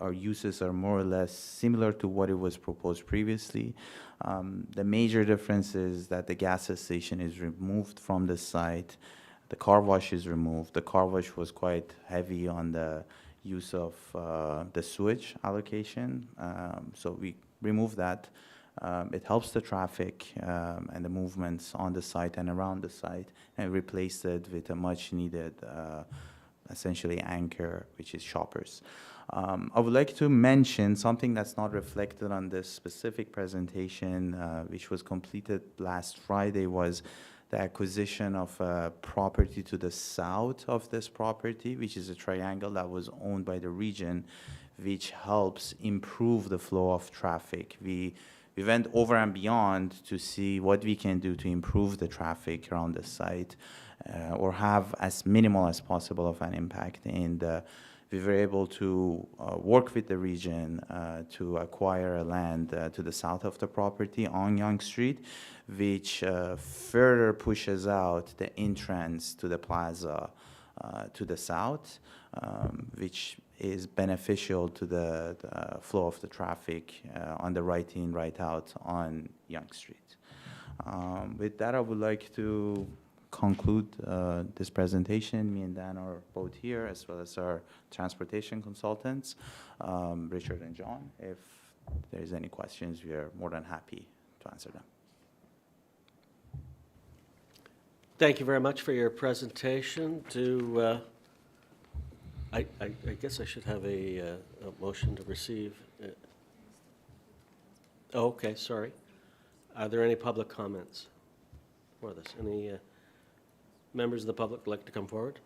Our uses are more or less similar to what it was proposed previously. The major difference is that the gas station is removed from the site. The car wash is removed. The car wash was quite heavy on the use of the sewage allocation, so we remove that. It helps the traffic and the movements on the site and around the site, and replaced it with a much needed essentially anchor, which is Shoppers. I would like to mention something that's not reflected on this specific presentation, which was completed last Friday, was the acquisition of a property to the south of this property, which is a triangle that was owned by the region, which helps improve the flow of traffic. We went over and beyond to see what we can do to improve the traffic around the site or have as minimal as possible of an impact. And we were able to work with the region to acquire a land to the south of the property on Yonge Street, which further pushes out the entrance to the plaza to the south, which is beneficial to the flow of the traffic on the right in, right out on Yonge Street. With that, I would like to conclude this presentation. Me and Dan are both here, as well as our transportation consultants, Richard and John. If there's any questions, we are more than happy to answer them. Thank you very much for your presentation. I guess I should have a motion to receive. Oh, okay, sorry. Are there any public comments for this? Any members of the public like to come forward?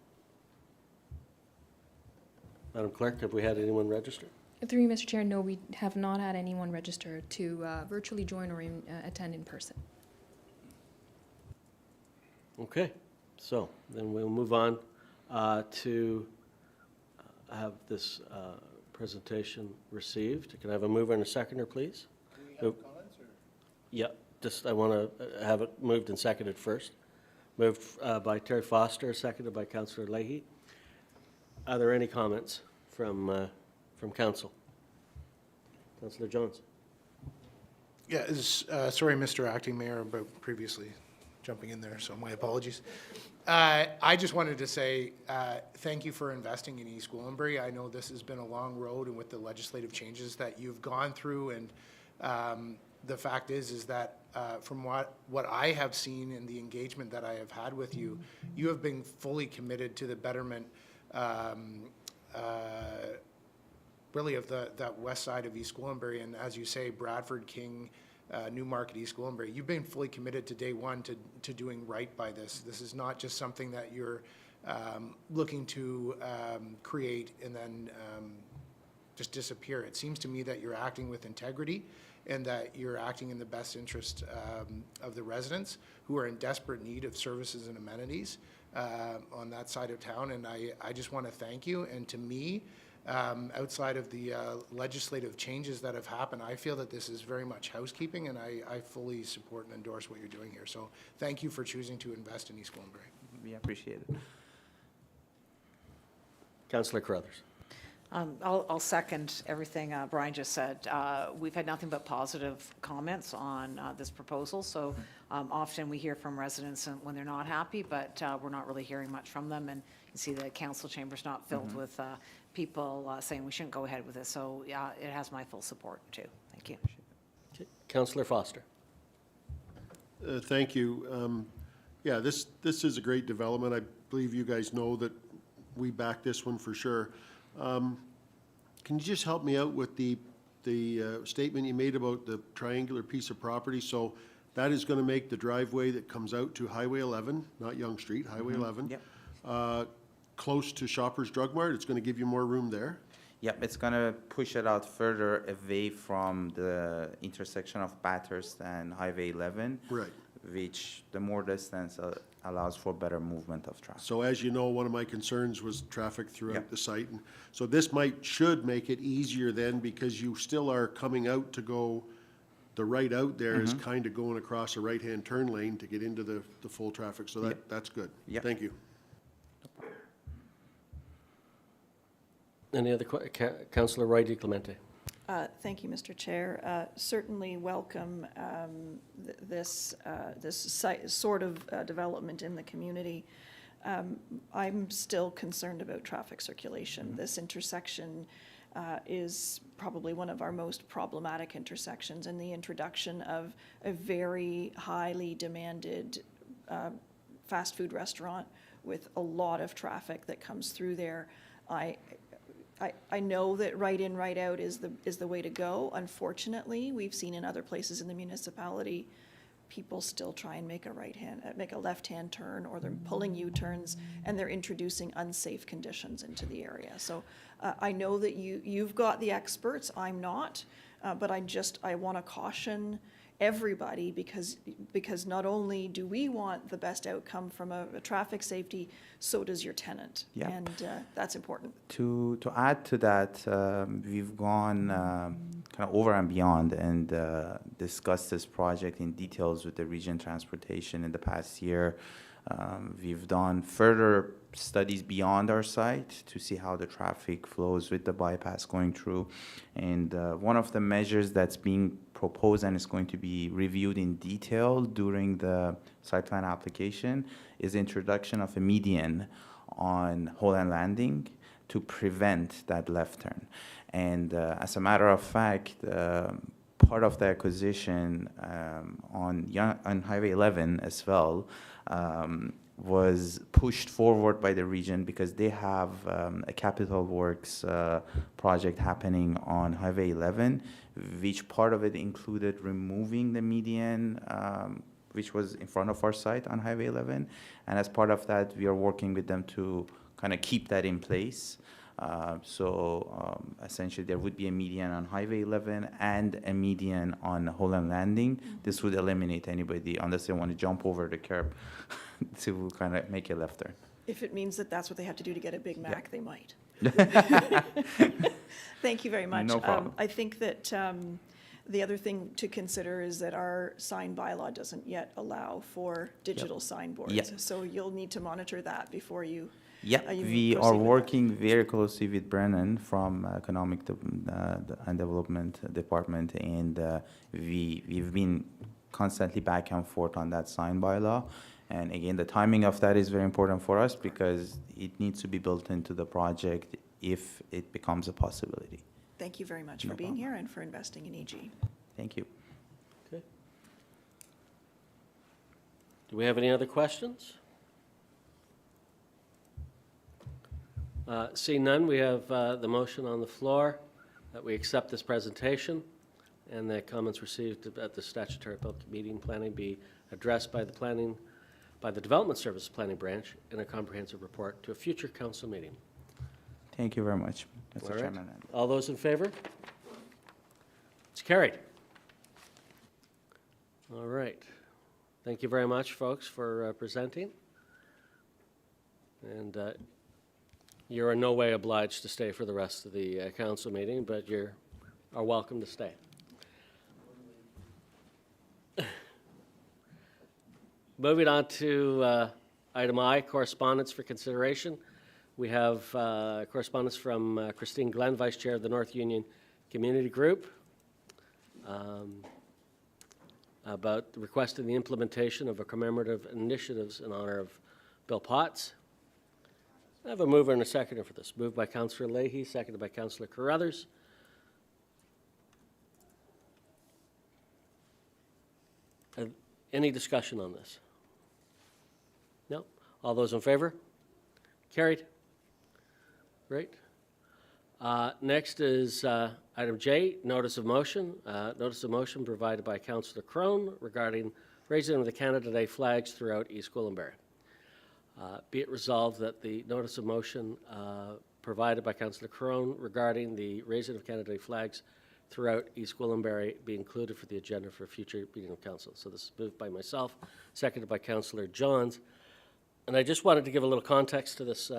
Madam Clerk, have we had anyone register? Through you, Mr. Chair, no, we have not had anyone register to virtually join or attend in person. Okay, so then we'll move on to have this presentation received. Can I have a mover and a seconder, please? Do we have comments, or? Yeah, just I want to have it moved and seconded first. Moved by Terry Foster, seconded by Councillor Leahy. Are there any comments from Council? Councillor Jones. Yeah, sorry, Mr. Acting Mayor, about previously jumping in there, so my apologies. I just wanted to say thank you for investing in East Gwillimbury. I know this has been a long road, and with the legislative changes that you've gone through, and the fact is that from what I have seen in the engagement that I have had with you, you have been fully committed to the betterment really of that west side of East Gwillimbury, and as you say, Bradford, King, Newmarket, East Gwillimbury. You've been fully committed to day one to doing right by this. This is not just something that you're looking to create and then just disappear. It seems to me that you're acting with integrity and that you're acting in the best interest of the residents who are in desperate need of services and amenities on that side of town. And I just want to thank you. And to me, outside of the legislative changes that have happened, I feel that this is very much housekeeping, and I fully support and endorse what you're doing here. So thank you for choosing to invest in East Gwillimbury. We appreciate it. Councillor Carruthers. I'll second everything Brian just said. We've had nothing but positive comments on this proposal, so often we hear from residents when they're not happy, but we're not really hearing much from them, and you see the council chamber's not filled with people saying we shouldn't go ahead with this, so yeah, it has my full support too. Thank you. Okay. Councillor Foster. Thank you. Yeah, this is a great development. I believe you guys know that we back this one for sure. Can you just help me out with the statement you made about the triangular piece of property? So that is going to make the driveway that comes out to Highway 11, not Yonge Street, Highway 11, Yep. Close to Shoppers Drug Mart. It's going to give you more room there. Yep, it's gonna push it out further away from the intersection of Bathurst and Highway 11. Right. Which the more distance allows for better movement of traffic. So as you know, one of my concerns was traffic throughout Yep. the site. And so this should make it easier then, because you still are coming out to go, the right out there is kind of going across a right-hand turn lane to get into the full traffic. So Yep. that's good. Yep. Thank you. Any other, Councillor Roy DiClemente. Thank you, Mr. Chair. Certainly welcome this sort of development in the community. I'm still concerned about traffic circulation. This intersection is probably one of our most problematic intersections, and the introduction of a very highly demanded fast food restaurant with a lot of traffic that comes through there. I know that right in, right out is the way to go. Unfortunately, we've seen in other places in the municipality, people still try and make a left-hand turn, or they're pulling U-turns, and they're introducing unsafe conditions into the area. So I know that you've got the experts, I'm not, but I want to caution everybody, because not only do we want the best outcome from a traffic safety, so does your tenant. Yeah. And that's important. To add to that, we've gone kind of over and beyond and discussed this project in details with the Region Transportation in the past year. We've done further studies beyond our site to see how the traffic flows with the bypass going through. And one of the measures that's being proposed and is going to be reviewed in detail during the site plan application is introduction of a median on Holland Landing to prevent that left turn. And as a matter of fact, part of the acquisition on Highway 11 as well was pushed forward by the region because they have a capital works project happening on Highway 11, which part of it included removing the median, which was in front of our site on Highway 11. And as part of that, we are working with them to kind of keep that in place. Essentially, there would be a median on Highway 11 and a median on Holland Landing. This would eliminate anybody, unless they want to jump over the curb, to kind of make a left turn. If it means that that's what they have to do to get a Big Mac, they might. Thank you very much. No problem. I think that the other thing to consider is that our sign bylaw doesn't yet allow for digital signboards. Yep. So you'll need to monitor that before you. Yep, you we proceed are with that. working very closely with Brennan from Economic and Development Department, and we've been constantly back and forth on that sign bylaw. And again, the timing of that is very important for us because it needs to be built into the project if it becomes a possibility. Thank you very much No for being problem. here and for investing in EG. Thank you. Okay. Do we have any other questions? Seeing none, we have the motion on the floor that we accept this presentation and that comments received at the statutory public meeting planning be addressed by the Development Services Planning Branch in a comprehensive report to a future council meeting. Thank you very much, All Mr. right. Chairman. All those in favor? It's carried. All right. Thank you very much, folks, for presenting. And You're in no way obliged to stay for the rest of the council meeting, but you are welcome to stay. Moving on to item I, correspondence for consideration. We have correspondence from Christine Glenn, Vice Chair of the North Union Community Group, about requesting the implementation of a commemorative initiatives in honor of Bill Potts. I have a mover and a seconder for this. Moved by Councillor Leahy, seconded by Councillor Carruthers. Any discussion on this? No? All those in favor? Carried. Great. Next is item J, notice of motion. Notice of motion provided by Councillor Crone regarding raising of the Canada Day flags throughout East Gwillimbury. Be it resolved that the notice of motion provided by Councillor Crone regarding the raising of Canada Day flags throughout East Gwillimbury be included for the agenda for a future meeting of council. So this is moved by myself, seconded by Councillor Johns. And I just wanted to give a little context to this.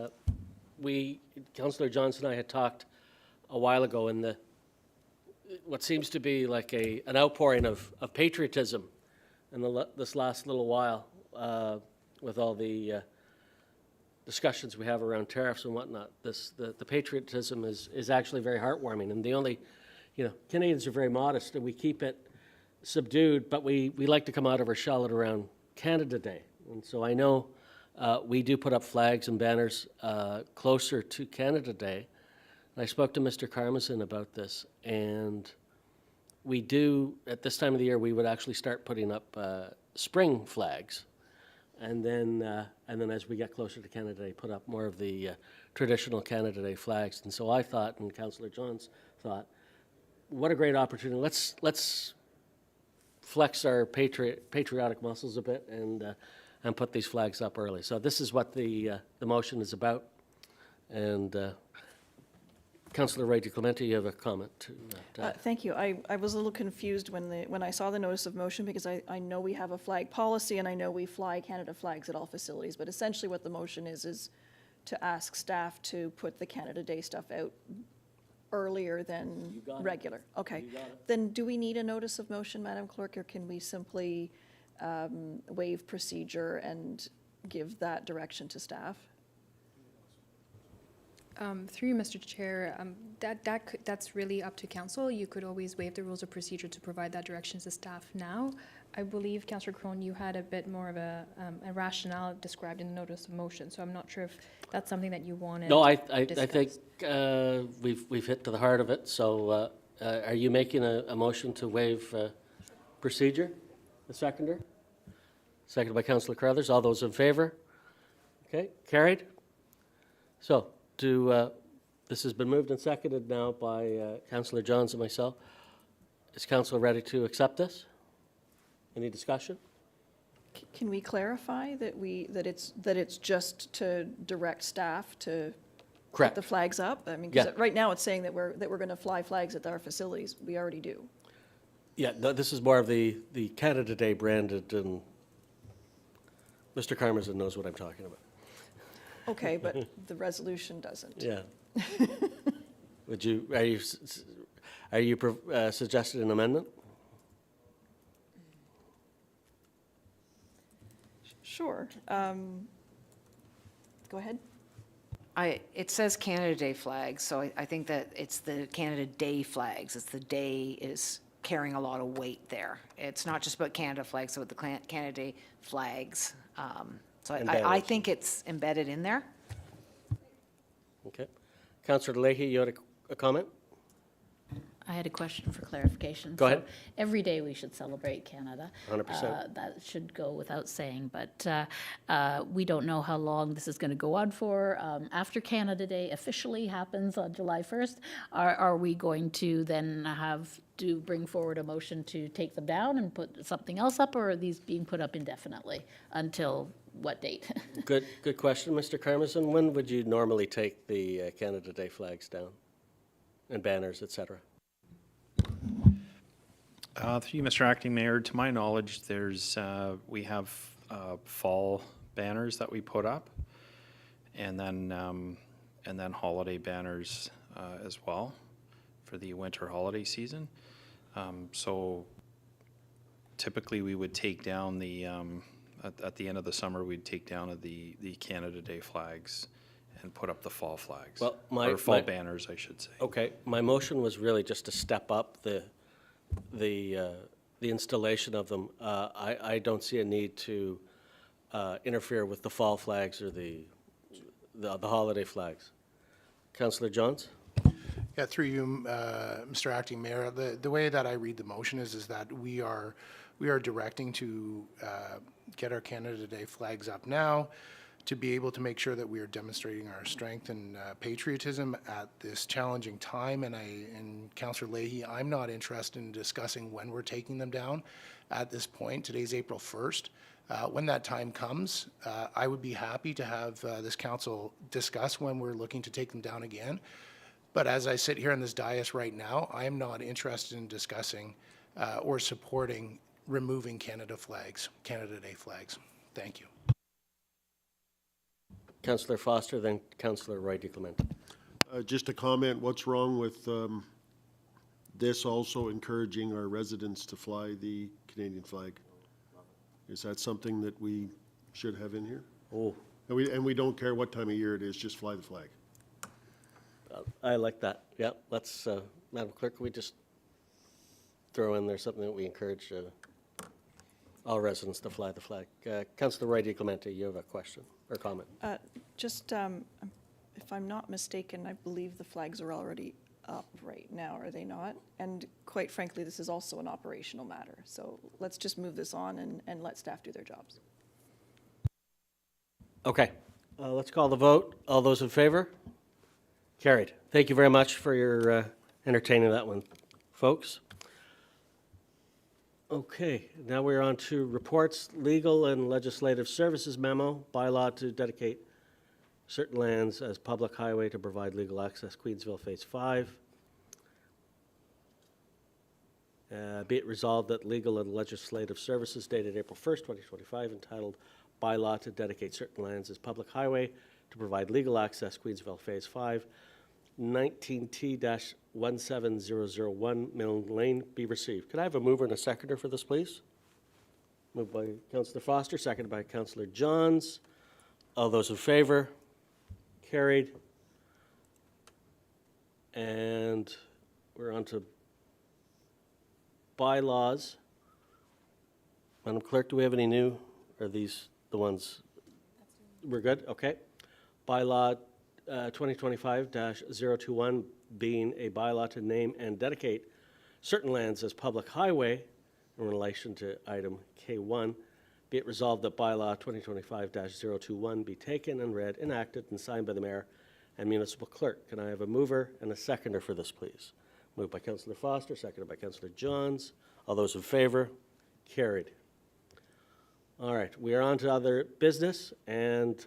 Councillor Johns and I had talked a while ago in what seems to be like an outpouring of patriotism in this last little while with all the discussions we have around tariffs and whatnot. The patriotism is actually very heartwarming, and the only, Canadians are very modest and we keep it subdued, but we like to come out of our shell at around Canada Day. And so I know we do put up flags and banners closer to Canada Day. And I spoke to Mr. Carmazin about this, and we do, at this time of the year, we would actually start putting up spring flags. And then as we get closer to Canada Day, put up more of the traditional Canada Day flags. And so I thought, and Councillor Johns thought, what a great opportunity. Let's flex our patriotic muscles a bit and put these flags up early. So this is what the motion is about. And Councillor Ray DiClemente, you have a comment to add. Thank you. I was a little confused when I saw the notice of motion, because I know we have a flag policy and I know we fly Canada flags at all facilities, but essentially what the motion is to ask staff to put the Canada Day stuff out earlier than regular. Okay. Then do we need a notice of motion, Madam Clerk, or can we simply waive procedure and give that direction to staff? Through you, Mr. Chair, that's really up to council. You could always waive the rules of procedure to provide that direction to staff now. I believe, Councillor Crone, you had a bit more of a rationale described in the notice of motion, so I'm not sure if that's something that you wanted. No, I think we've hit to the heart of it. So are you making a motion to waive procedure? The seconder? Seconded by Councillor Carruthers. All those in favor? Okay, carried. So this has been moved and seconded now by Councillor Johns and myself. Is council ready to accept this? Any discussion? Can we clarify that it's just to direct staff to Correct. put the flags up? I mean, Yeah. because right now it's saying that we're going to fly flags at our facilities. We already do. Yeah, no, this is more of the Canada Day branded, and Mr. Carmazin knows what I'm talking about. Okay, but the resolution doesn't. Yeah. Are you suggesting an amendment? Sure. Go ahead. It says Canada Day flags, so I think that it's the Canada Day flags. It's the day is carrying a lot of weight there. It's not just about Canada flags, so the Canada Day flags. So I think it's embedded in there. Okay. Councillor Leahy, you had a comment? I had a question for clarification. Go ahead. So every day we should celebrate Canada. 100%. That should go without saying, but we don't know how long this is going to go on for. After Canada Day officially happens on July 1st, are we going to then have to bring forward a motion to take them down and put something else up, or are these being put up indefinitely until what date? Good question, Mr. Carmazin. When would you normally take the Canada Day flags down and banners, et cetera? Through you, Mr. Acting Mayor, to my knowledge, we have fall banners that we put up, and then and then holiday banners as well for the winter holiday season. So typically we would take down the, at the end of the summer, we'd take down the Canada Day flags and put up the fall flags. Well, or fall banners, I should say. Okay, my motion was really just to step up the installation of them. I don't see a need to interfere with the fall flags or the holiday flags. Councillor Johns? Yeah, through you, Mr. Acting Mayor, the way that I read the motion is that we are directing to get our Canada Day flags up now, to be able to make sure that we are demonstrating our strength and patriotism at this challenging time. And Councillor Leahy, I'm not interested in discussing when we're taking them down at this point. Today's April 1st. When that time comes, I would be happy to have this council discuss when we're looking to take them down again. But as I sit here on this dais right now, I am not interested in discussing or supporting removing Canada Day flags. Thank you. Councillor Foster, then Councillor Roy DeClement. Just a comment, what's wrong with this also encouraging our residents to fly the Canadian flag? Is that something that we should have in here? Oh, And we don't care what time of year it is, just fly the flag. I like that. Yeah, let's, Madam Clerk, can we just throw in there something that we encourage all residents to fly the flag? Councillor Roy DeClemente, you have a question or comment? Just, if I'm not mistaken, I believe the flags are already up right now, are they not? And quite frankly, this is also an operational matter. So let's just move this on and let staff do their jobs. Okay, let's call the vote. All those in favor? Carried. Thank you very much for your entertaining that one, folks. Okay, now we're on to reports, legal and legislative services memo, bylaw to dedicate certain lands as public highway to provide legal access, Queensville Phase 5. Be it resolved that legal and legislative services dated April 1st, 2025, entitled bylaw to dedicate certain lands as public highway to provide legal access, Queensville Phase 5, 19T-17001 Milne Lane be received. Could I have a mover and a seconder for this, please? Moved by Councillor Foster, seconded by Councillor Johns. All those in favor? Carried. And we're on to bylaws. Madam Clerk, do we have any new? Are these the ones? We're good? Okay. Bylaw 2025-021 being a bylaw to name and dedicate certain lands as public highway in relation to item K.1. Be it resolved that bylaw 2025-021 be taken and read, enacted, and signed by the mayor and municipal clerk. Can I have a mover and a seconder for this, please? Moved by Councillor Foster, seconded by Councillor Johns. All those in favor? Carried. All right, we are on to other business, and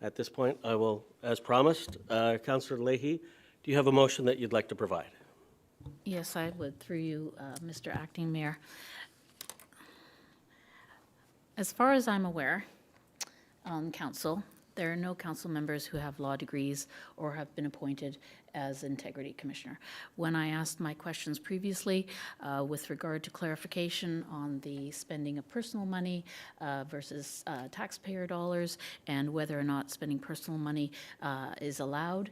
at this point, I will, as promised, Councillor Leahy, do you have a motion that you'd like to provide? Yes, I would, through you, Mr. Acting Mayor. As far as I'm aware, on council, there are no council members who have law degrees or have been appointed as integrity commissioner. When I asked my questions previously with regard to clarification on the spending of personal money versus taxpayer dollars and whether or not spending personal money is allowed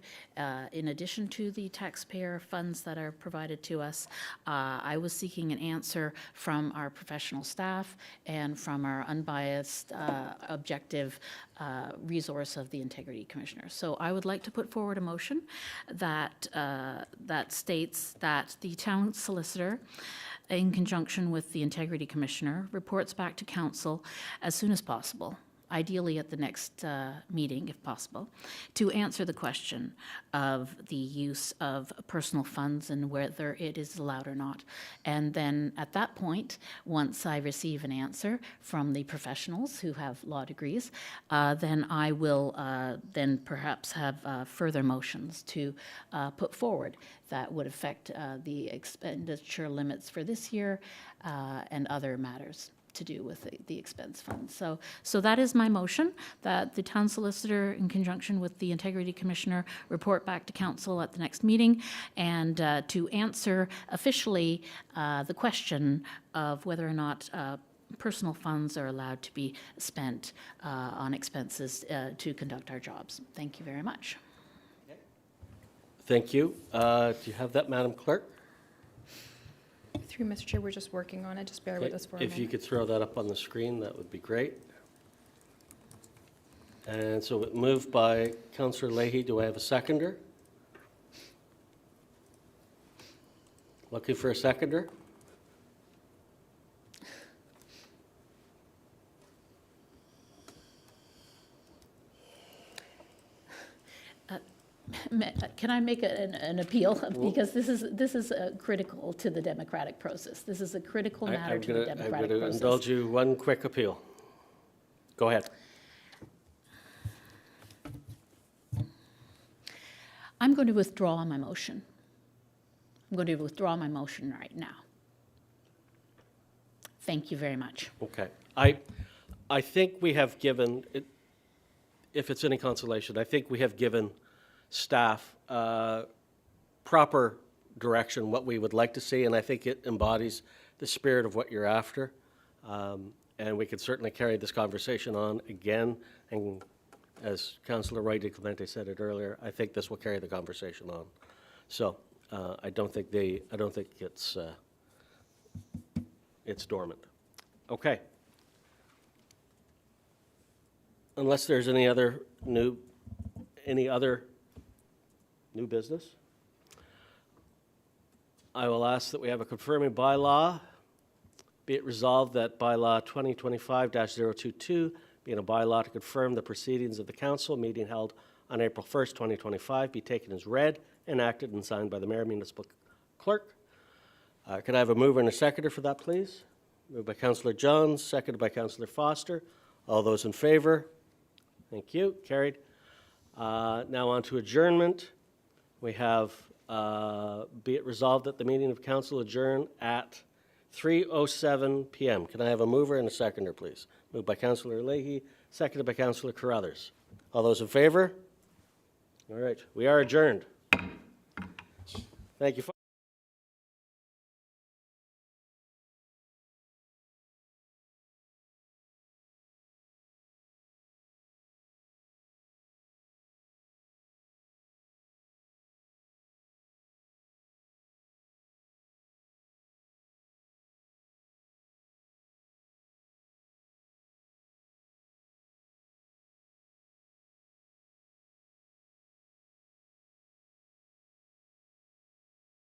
in addition to the taxpayer funds that are provided to us, I was seeking an answer from our professional staff and from our unbiased, objective resource of the integrity commissioner. So I would like to put forward a motion that states that the town solicitor, in conjunction with the integrity commissioner, reports back to council as soon as possible, ideally at the next meeting if possible, to answer the question of the use of personal funds and whether it is allowed or not. And then at that point, once I receive an answer from the professionals who have law degrees, then I will then perhaps have further motions to put forward that would affect the expenditure limits for this year and other matters. to do with the expense fund. So that is my motion, that the town solicitor, in conjunction with the integrity commissioner, report back to council at the next meeting, and to answer officially the question of whether or not personal funds are allowed to be spent on expenses to conduct our jobs. Thank you very much. Thank you. Do you have that, Madam Clerk? Through Mr. Chair, we're just working on it. Just bear with us for a If you moment. could throw that up on the screen, that would be great. And so moved by Councillor Leahy. Do I have a seconder? Looking for a seconder? Can I make an appeal? Because this is critical to the democratic process. This is a critical matter to the democratic I'm going to process. indulge you one quick appeal. Go ahead. I'm going to withdraw my motion. I'm going to withdraw my motion right now. Thank you very much. Okay. I think we have given, if it's any consolation, I think we have given staff proper direction, what we would like to see, and I think it embodies the spirit of what you're after. And we could certainly carry this conversation on again, and as Councillor Roy de Clemente said it earlier, I think this will carry the conversation on. So I don't think it's dormant. Okay. Unless there's any other new business, I will ask that we have a confirming bylaw. Be it resolved that bylaw 2025-022, being a bylaw to confirm the proceedings of the council meeting held on April 1st, 2025, be taken as read, enacted, and signed by the mayor, municipal clerk. Could I have a mover and a seconder for that, please? Moved by Councillor Jones, seconded by Councillor Foster. All those in favor? Thank you. Carried. Now on to adjournment. We have, be it resolved that the meeting of council adjourn at 3:07 p.m. Can I have a mover and a seconder, please? Moved by Councillor Leahy, seconded by Councillor Carruthers. All those in favor? All right. We are adjourned. Thank you.